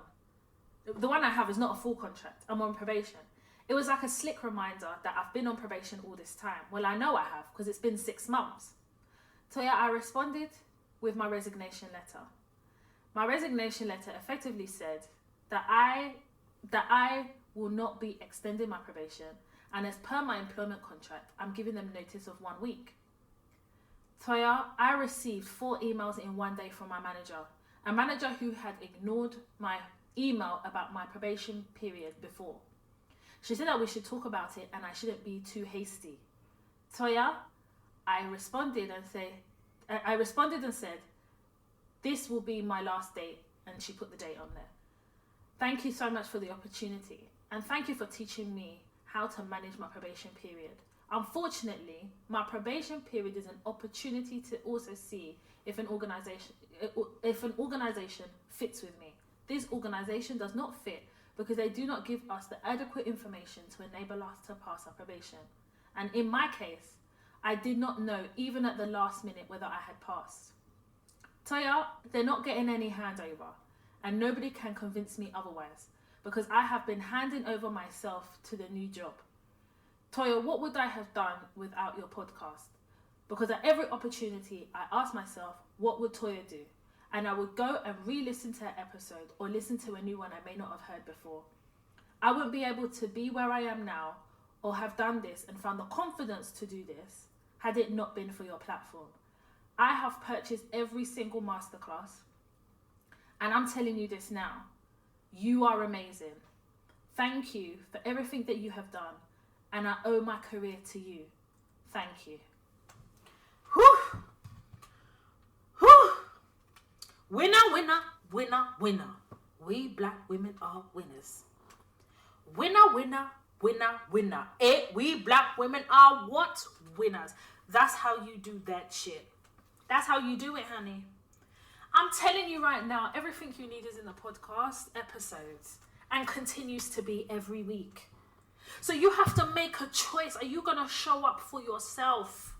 The one I have is not a full contract. I'm on probation. It was like a slick reminder that I've been on probation all this time. Well, I know I have because it's been 6 months. So yeah, I responded with my resignation letter. My resignation letter effectively said that I will not be extending my probation, and as per my employment contract, I'm giving them notice of 1 week. Toya, I received 4 emails in 1 day from my manager, a manager who had ignored my email about my probation period before. She said that we should talk about it and I shouldn't be too hasty. Toya, I responded and said, this will be my last date, and she put the date on there. Thank you so much for the opportunity, and thank you for teaching me how to manage my probation period. Unfortunately, my probation period is an opportunity to also see if an organization fits with me. This organization does not fit because they do not give us the adequate information to enable us to pass our probation. And in my case, I did not know even at the last minute whether I had passed. Toya, they're not getting any handover, and nobody can convince me otherwise because I have been handing over myself to the new job. Toya, what would I have done without your podcast? Because at every opportunity, I ask myself, what would Toya do? And I would go and re-listen to an episode or listen to a new one I may not have heard before. I wouldn't be able to be where I am now or have done this and found the confidence to do this had it not been for your platform. I have purchased every single masterclass, and I'm telling you this now. You are amazing. Thank you for everything that you have done, and I owe my career to you. Thank you. Whew. Whew. Winner, winner, winner, winner. We black women are winners. Winner, winner, winner, winner. We black women are what? Winners. That's how you do that shit. That's how you do it, honey. I'm telling you right now, everything you need is in the podcast episodes and continues to be every week. So you have to make a choice. Are you going to show up for yourself?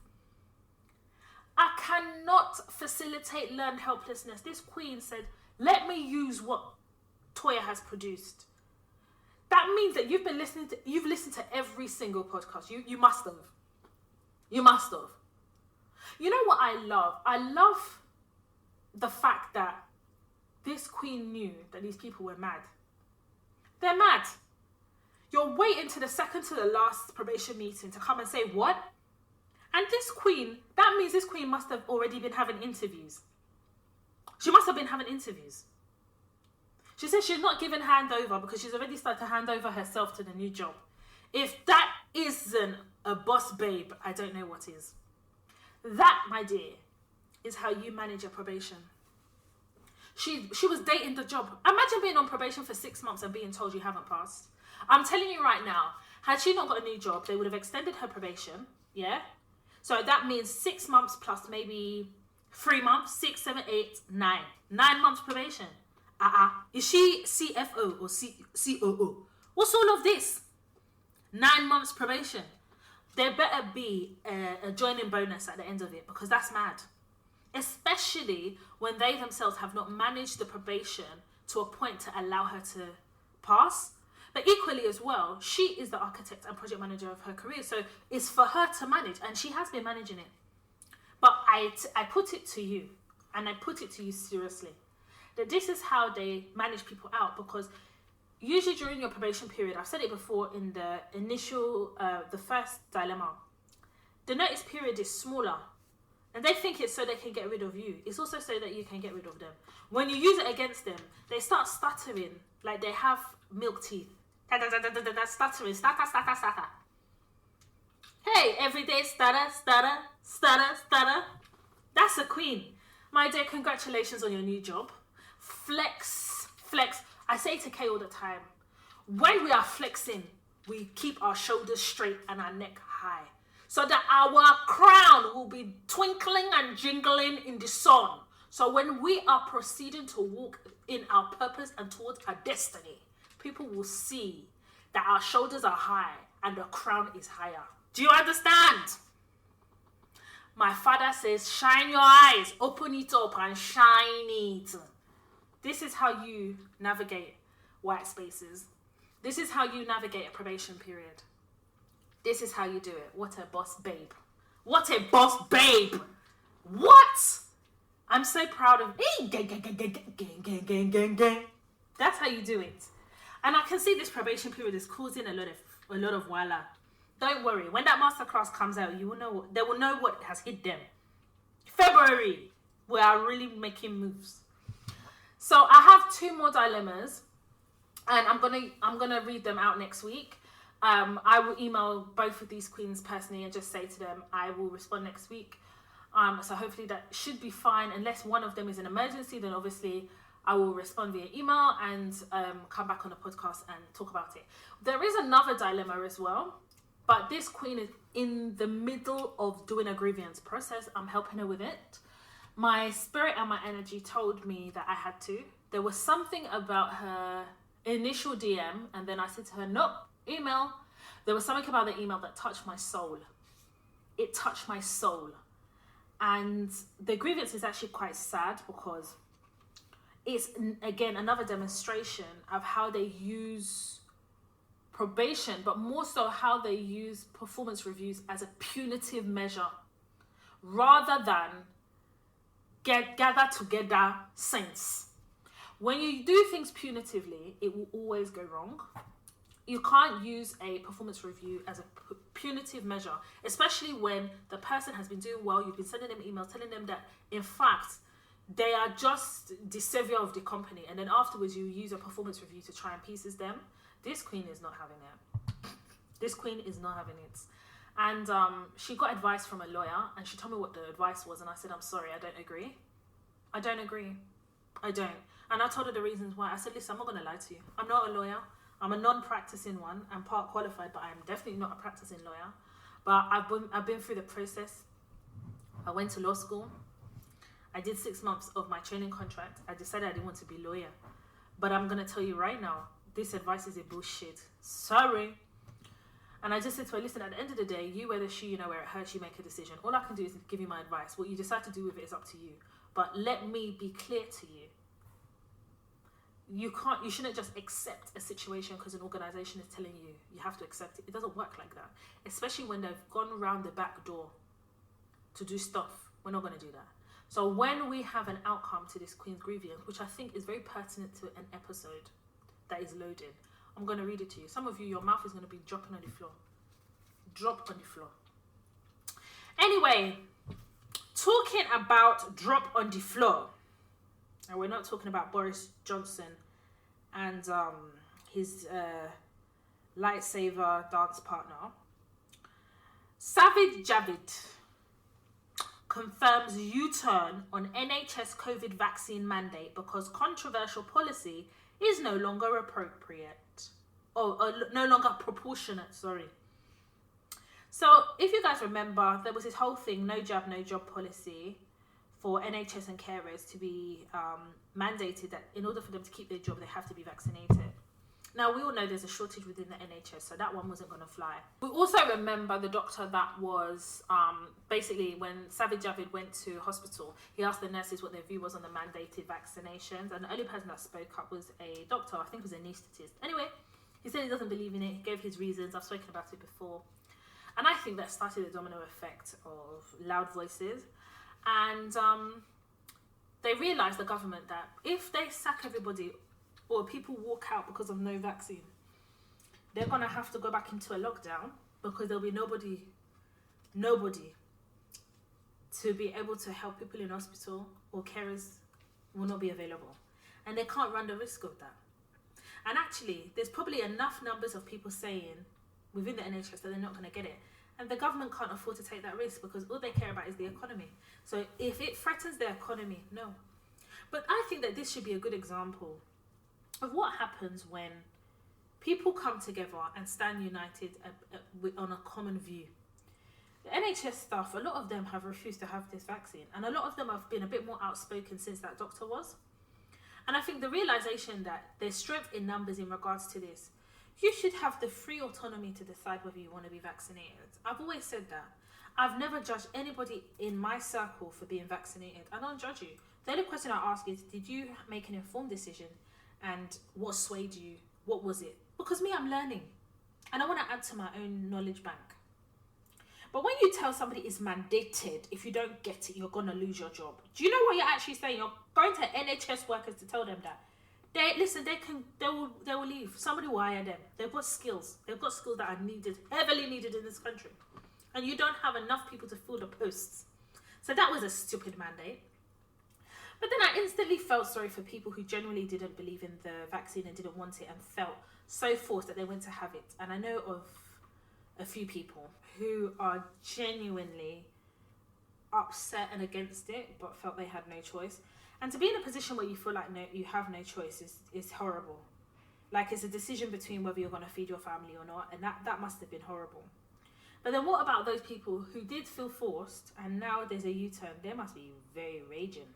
I cannot facilitate learned helplessness. This queen said, let me use what Toya has produced. That means that you've listened to every single podcast. You must have. You must have. You know what I love? I love the fact that this queen knew that these people were mad. They're mad. You're waiting to the second to the last probation meeting to come and say what? And this queen, that means this queen must have already been having interviews. She must have been having interviews. She says she's not given handover because she's already started to hand over herself to the new job. If that isn't a boss babe, I don't know what is. That, my dear, is how you manage your probation. She was dating the job. Imagine being on probation for 6 months and being told you haven't passed. I'm telling you right now, had she not got a new job, they would have extended her probation, yeah? So that means 6 months plus maybe 3 months, 6, 7, 8, 9. 9 months probation. Is she CFO or COO? What's all of this? 9 months probation. There better be a joining bonus at the end of it because that's mad. Especially when they themselves have not managed the probation to a point to allow her to pass. But equally as well, she is the architect and project manager of her career. So it's for her to manage, and she has been managing it. But I put it to you, and I put it to you seriously, that this is how they manage people out, because usually during your probation period, I've said it before in the initial, the first dilemma, the notice period is smaller. And they think it's so they can get rid of you. It's also so that you can get rid of them. When you use it against them, they start stuttering like they have milk teeth. Stuttering, stutter. Hey, everyday stutter. That's a queen. My dear, congratulations on your new job. Flex. I say to Kay all the time, when we are flexing, we keep our shoulders straight and our neck high, so that our crown will be twinkling and jingling in the sun. So when we are proceeding to walk in our purpose and towards our destiny, people will see that our shoulders are high and the crown is higher. Do you understand? My father says, shine your eyes, open it up and shine it. This is how you navigate white spaces. This is how you navigate a probation period. This is how you do it. What a boss babe. What a boss babe. What? I'm so proud of gang. That's how you do it. And I can see this probation period is causing a lot of wala. Don't worry. When that masterclass comes out, you will know. They will know what has hit them. February, we are really making moves. So I have 2 more dilemmas, and I'm gonna read them out next week. I will email both of these queens personally and just say to them, I will respond next week. So hopefully that should be fine. Unless one of them is an emergency, then obviously I will respond via email and come back on the podcast and talk about it. There is another dilemma as well, but this queen is in the middle of doing a grievance process. I'm helping her with it. My spirit and my energy told me that I had to. There was something about her initial DM, and then I said to her, nope, email. There was something about the email that touched my soul. It touched my soul. And the grievance is actually quite sad because it's, again, another demonstration of how they use probation, but more so how they use performance reviews as a punitive measure rather than gather together saints. When you do things punitively, it will always go wrong. You can't use a performance review as a punitive measure, especially when the person has been doing well. You've been sending them emails telling them that, in fact, they are just the savior of the company, and then afterwards you use a performance review to try and pieces them. This queen is not having it. This queen is not having it. And she got advice from a lawyer, and she told me what the advice was, and I said, I'm sorry, I don't agree. I don't. And I told her the reasons why. I said, listen, I'm not going to lie to you. I'm not a lawyer. I'm a non-practicing one. I'm part qualified, but I'm definitely not a practicing lawyer. But I've been through the process. I went to law school. I did 6 months of my training contract. I decided I didn't want to be a lawyer. But I'm going to tell you right now, this advice is a bullshit. Sorry. And I just said to her, listen, at the end of the day, you wear the shoe, you know where it hurts, you make a decision. All I can do is give you my advice. What you decide to do with it is up to you. But let me be clear to you. You shouldn't just accept a situation because an organization is telling you you have to accept it. It doesn't work like that. Especially when they've gone around the back door to do stuff. We're not going to do that. So when we have an outcome to this Queen's Grievance, which I think is very pertinent to an episode that is loading, I'm going to read it to you. Some of you, your mouth is going to be dropping on the floor. Drop on the floor. Anyway, talking about drop on the floor. And we're not talking about Boris Johnson and his lightsaber dance partner. Sajid Javid confirms U-turn on NHS COVID vaccine mandate because controversial policy is no longer appropriate. Or no longer proportionate, sorry. So if you guys remember, there was this whole thing, no jab, no job policy for NHS and carers to be mandated that in order for them to keep their job, they have to be vaccinated. Now, we all know there's a shortage within the NHS, so that one wasn't going to fly. We also remember the doctor that was, basically, when Sajid Javid went to hospital, he asked the nurses what their view was on the mandated vaccinations, and the only person that spoke up was a doctor, I think it was an anaesthetist. Anyway, he said he doesn't believe in it, he gave his reasons, I've spoken about it before. And I think that started a domino effect of loud voices. And they realised, the government, that if they sack everybody or people walk out because of no vaccine, they're going to have to go back into a lockdown because there'll be nobody to be able to help people in hospital, or carers will not be available. And they can't run the risk of that. And actually, there's probably enough numbers of people saying within the NHS that they're not going to get it. And the government can't afford to take that risk because all they care about is the economy. So if it threatens their economy, no. But I think that this should be a good example of what happens when people come together and stand united on a common view. The NHS staff, a lot of them have refused to have this vaccine. And a lot of them have been a bit more outspoken since that doctor was. And I think the realisation that there's strength in numbers in regards to this, you should have the free autonomy to decide whether you want to be vaccinated. I've always said that. I've never judged anybody in my circle for being vaccinated. I don't judge you. The only question I ask is, did you make an informed decision? And what swayed you? What was it? Because me, I'm learning. And I want to add to my own knowledge bank. But when you tell somebody it's mandated, if you don't get it, you're going to lose your job. Do you know what you're actually saying? You're going to NHS workers to tell them that. They will leave. Somebody will hire them. They've got skills. They've got skills that are needed, heavily needed in this country. And you don't have enough people to fill the posts. So that was a stupid mandate. But then I instantly felt sorry for people who genuinely didn't believe in the vaccine and didn't want it and felt so forced that they went to have it. And I know of a few people who are genuinely upset and against it, but felt they had no choice. And to be in a position where you feel like you have no choice is horrible. Like, it's a decision between whether you're going to feed your family or not, and that must have been horrible. But then what about those people who did feel forced and now there's a U-turn? They must be very raging.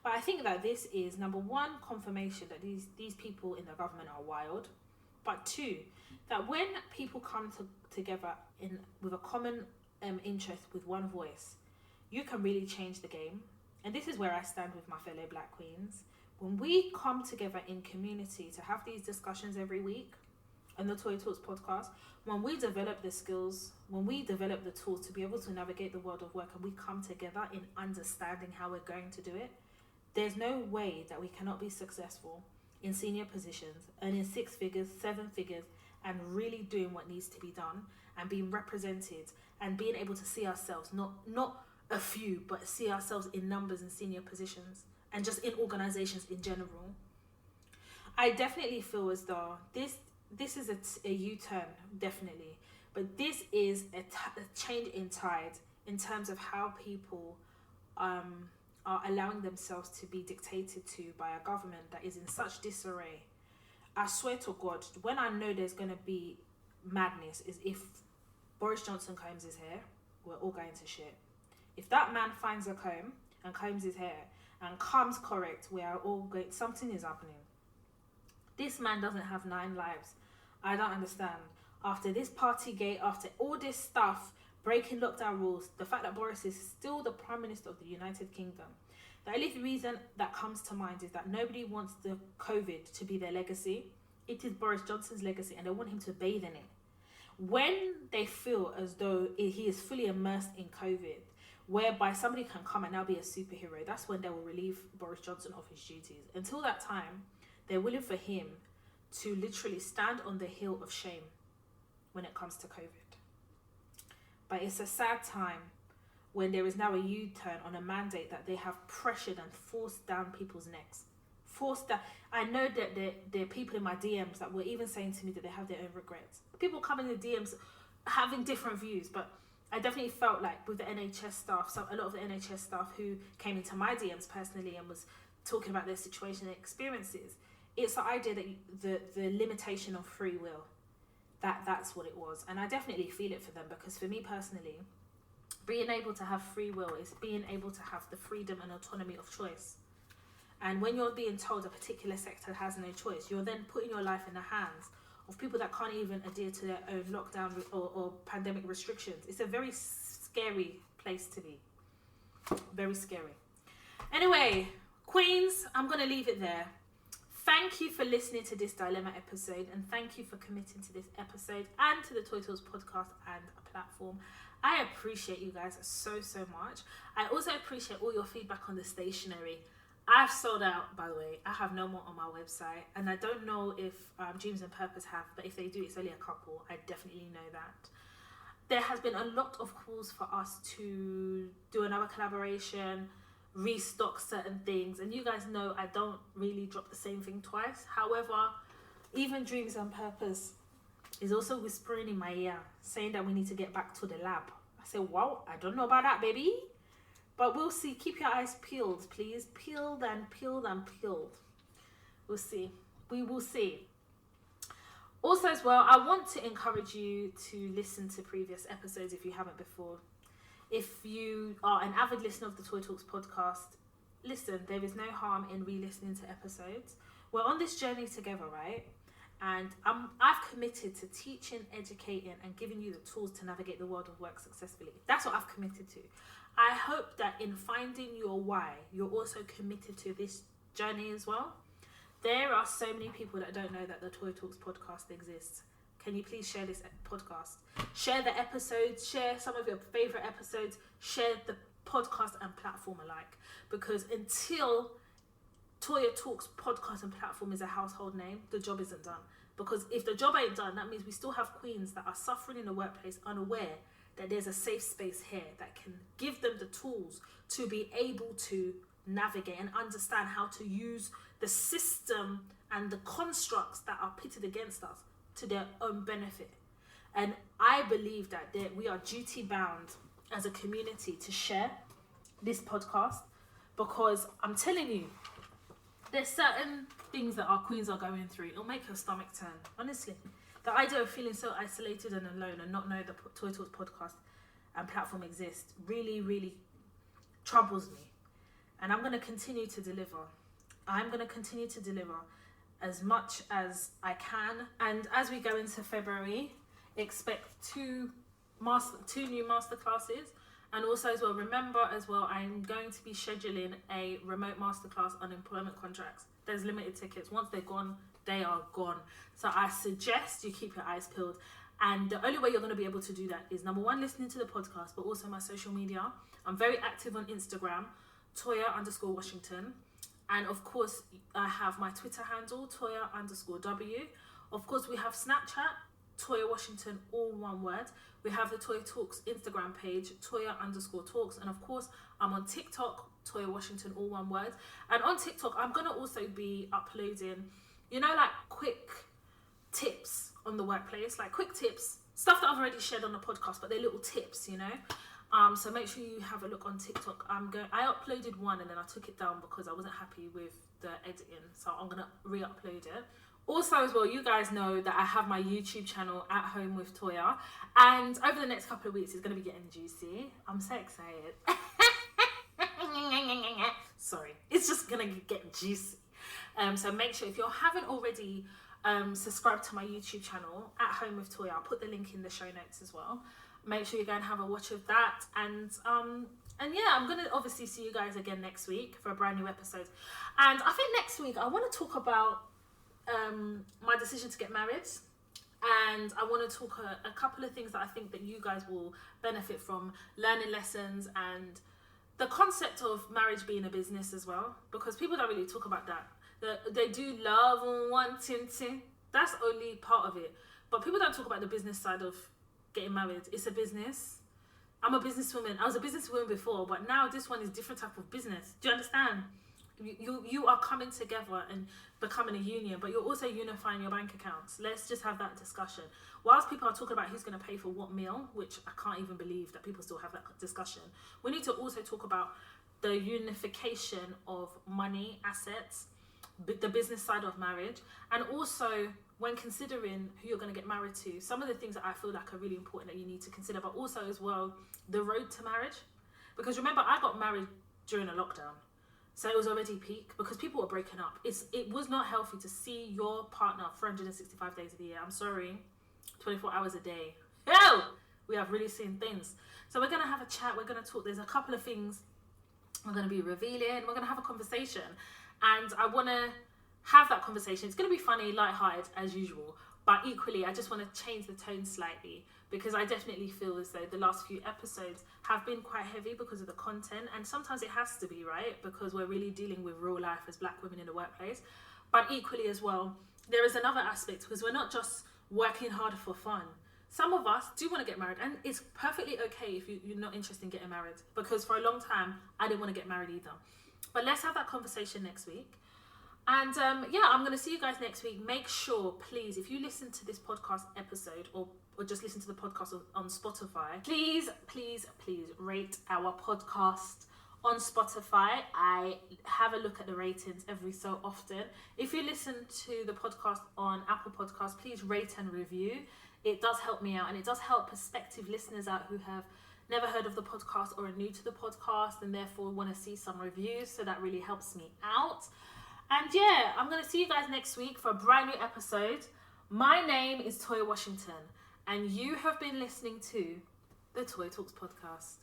But I think that this is, number one, confirmation that these people in the government are wild. But two, that when people come together with a common interest, with one voice, you can really change the game. And this is where I stand with my fellow Black Queens. When we come together in community to have these discussions every week on the Toya Talks podcast, when we develop the skills, when we develop the tools to be able to navigate the world of work, and we come together in understanding how we're going to do it, there's no way that we cannot be successful in senior positions, earning 6 figures, 7 figures, and really doing what needs to be done and being represented and being able to see ourselves, not a few, but see ourselves in numbers in senior positions and just in organizations in general. I definitely feel as though this is a U-turn, definitely, but this is a change in tide in terms of how people are allowing themselves to be dictated to by a government that is in such disarray. I swear to God, when I know there's going to be madness, is if Boris Johnson combs his hair, we're all going to shit. If that man finds a comb and combs his hair and comes correct, we are all going, something is happening. This man doesn't have 9 lives. I don't understand. After this Partygate, after all this stuff, breaking lockdown rules, the fact that Boris is still the Prime Minister of the United Kingdom, the only reason that comes to mind is that nobody wants the COVID to be their legacy. It is Boris Johnson's legacy, and they want him to bathe in it. When they feel as though he is fully immersed in COVID, whereby somebody can come and now be a superhero, that's when they will relieve Boris Johnson of his duties. Until that time, they're willing for him to literally stand on the hill of shame when it comes to COVID. But it's a sad time when there is now a U-turn on a mandate that they have pressured and forced down people's necks. Forced down. I know that there are people in my DMs that were even saying to me that they have their own regrets. People come in the DMs having different views, but I definitely felt like with the NHS staff, a lot of the NHS staff who came into my DMs personally and was talking about their situation and experiences, it's the idea that the limitation of free will, that's what it was. And I definitely feel it for them, because for me personally, being able to have free will is being able to have the freedom and autonomy of choice. And when you're being told a particular sector has no choice, you're then putting your life in the hands of people that can't even adhere to their own lockdown or pandemic restrictions. It's a very scary place to be. Very scary. Anyway, Queens, I'm going to leave it there. Thank you for listening to this Dilemma episode, and thank you for committing to this episode and to the Toya Talks podcast and a platform. I appreciate you guys so much. I also appreciate all your feedback on the stationery. I've sold out, by the way. I have no more on my website, and I don't know if Dreams and Purpose have, but if they do, it's only a couple. I definitely know that. There has been a lot of calls for us to do another collaboration, restock certain things, and you guys know I don't really drop the same thing twice. However, even Dreams and Purpose is also whispering in my ear, saying that we need to get back to the lab. I say, well, I don't know about that, baby. But we'll see. Keep your eyes peeled, please. Peeled and peeled and peeled. We'll see. We will see. Also as well, I want to encourage you to listen to previous episodes if you haven't before. If you are an avid listener of the Toya Talks podcast, listen, there is no harm in re-listening to episodes. We're on this journey together, right? And I've committed to teaching, educating, and giving you the tools to navigate the world of work successfully. That's what I've committed to. I hope that in finding your why, you're also committed to this journey as well. There are so many people that don't know that the Toya Talks podcast exists. Can you please share this podcast? Share the episodes, share some of your favorite episodes, share the podcast and platform alike. Because until Toya Talks podcast and platform is a household name, the job isn't done. Because if the job ain't done, that means we still have queens that are suffering in the workplace, unaware that there's a safe space here that can give them the tools to be able to navigate and understand how to use the system and the constructs that are pitted against us to their own benefit. And I believe that we are duty bound as a community to share this podcast, because I'm telling you, there's certain things that our queens are going through. It'll make your stomach turn, honestly. The idea of feeling so isolated and alone and not know the Toya Talks podcast and platform exists really, really troubles me. And I'm going to continue to deliver. I'm going to continue to deliver as much as I can. And as we go into February, expect two new masterclasses. And also as well, remember as well, I'm going to be scheduling a remote masterclass on employment contracts. There's limited tickets. Once they're gone, they are gone. So I suggest you keep your eyes peeled. And the only way you're going to be able to do that is, number one, listening to the podcast, but also my social media. I'm very active on Instagram, Toya_Washington. And of course, I have my Twitter handle, Toya_W. Of course, we have Snapchat, Toya Washington, all one word. We have the Toya Talks Instagram page, Toya_Talks. And of course, I'm on TikTok, Toya Washington, all one word. And on TikTok, I'm going to also be uploading, like quick tips on the workplace, like quick tips, stuff that I've already shared on the podcast, but they're little tips, So make sure you have a look on TikTok. I uploaded one and then I took it down because I wasn't happy with the editing. So I'm going to re-upload it. Also as well, you guys know that I have my YouTube channel, At Home with Toya. And over the next couple of weeks, it's going to be getting juicy. I'm so excited. Sorry, it's just gonna get juicy. So make sure, if you haven't already subscribed to my YouTube channel, At Home with Toya, I'll put the link in the show notes as well. Make sure you go and have a watch of that. And yeah, I'm gonna obviously see you guys again next week for a brand new episode. And I think next week I want to talk about my decision to get married. And I want to talk a couple of things that I think that you guys will benefit from, learning lessons and the concept of marriage being a business as well, because people don't really talk about that. They do love and wanting to. That's only part of it. But people don't talk about the business side of getting married. It's a business. I'm a businesswoman. I was a businesswoman before, but now this one is different type of business. Do you understand? You are coming together and becoming a union, but you're also unifying your bank accounts. Let's just have that discussion. Whilst people are talking about who's going to pay for what meal, which I can't even believe that people still have that discussion, we need to also talk about the unification of money, assets, the business side of marriage, and also when considering who you're going to get married to, some of the things that I feel like are really important that you need to consider, but also as well the road to marriage. Because remember, I got married during a lockdown. So it was already peak because people were breaking up. It was not healthy to see your partner 365 days of the year. I'm sorry, 24 hours a day. Hell, we have really seen things. So we're going to have a chat. We're going to talk. There's a couple of things we're going to be revealing. We're going to have a conversation. And I want to have that conversation. It's going to be funny, lighthearted as usual. But equally, I just want to change the tone slightly because I definitely feel as though the last few episodes have been quite heavy because of the content. And sometimes it has to be, right? Because we're really dealing with real life as Black women in the workplace. But equally as well, there is another aspect because we're not just working harder for fun. Some of us do want to get married, and it's perfectly okay if you're not interested in getting married, because for a long time, I didn't want to get married either. But let's have that conversation next week. And yeah, I'm going to see you guys next week. Make sure, please, if you listen to this podcast episode or just listen to the podcast on Spotify, please rate our podcast on Spotify. I have a look at the ratings every so often. If you listen to the podcast on Apple Podcasts, please rate and review. It does help me out, and it does help prospective listeners out who have never heard of the podcast or are new to the podcast and therefore want to see some reviews. So that really helps me out. And yeah, I'm going to see you guys next week for a brand new episode. My name is Toya Washington, and you have been listening to the Toya Talks podcast.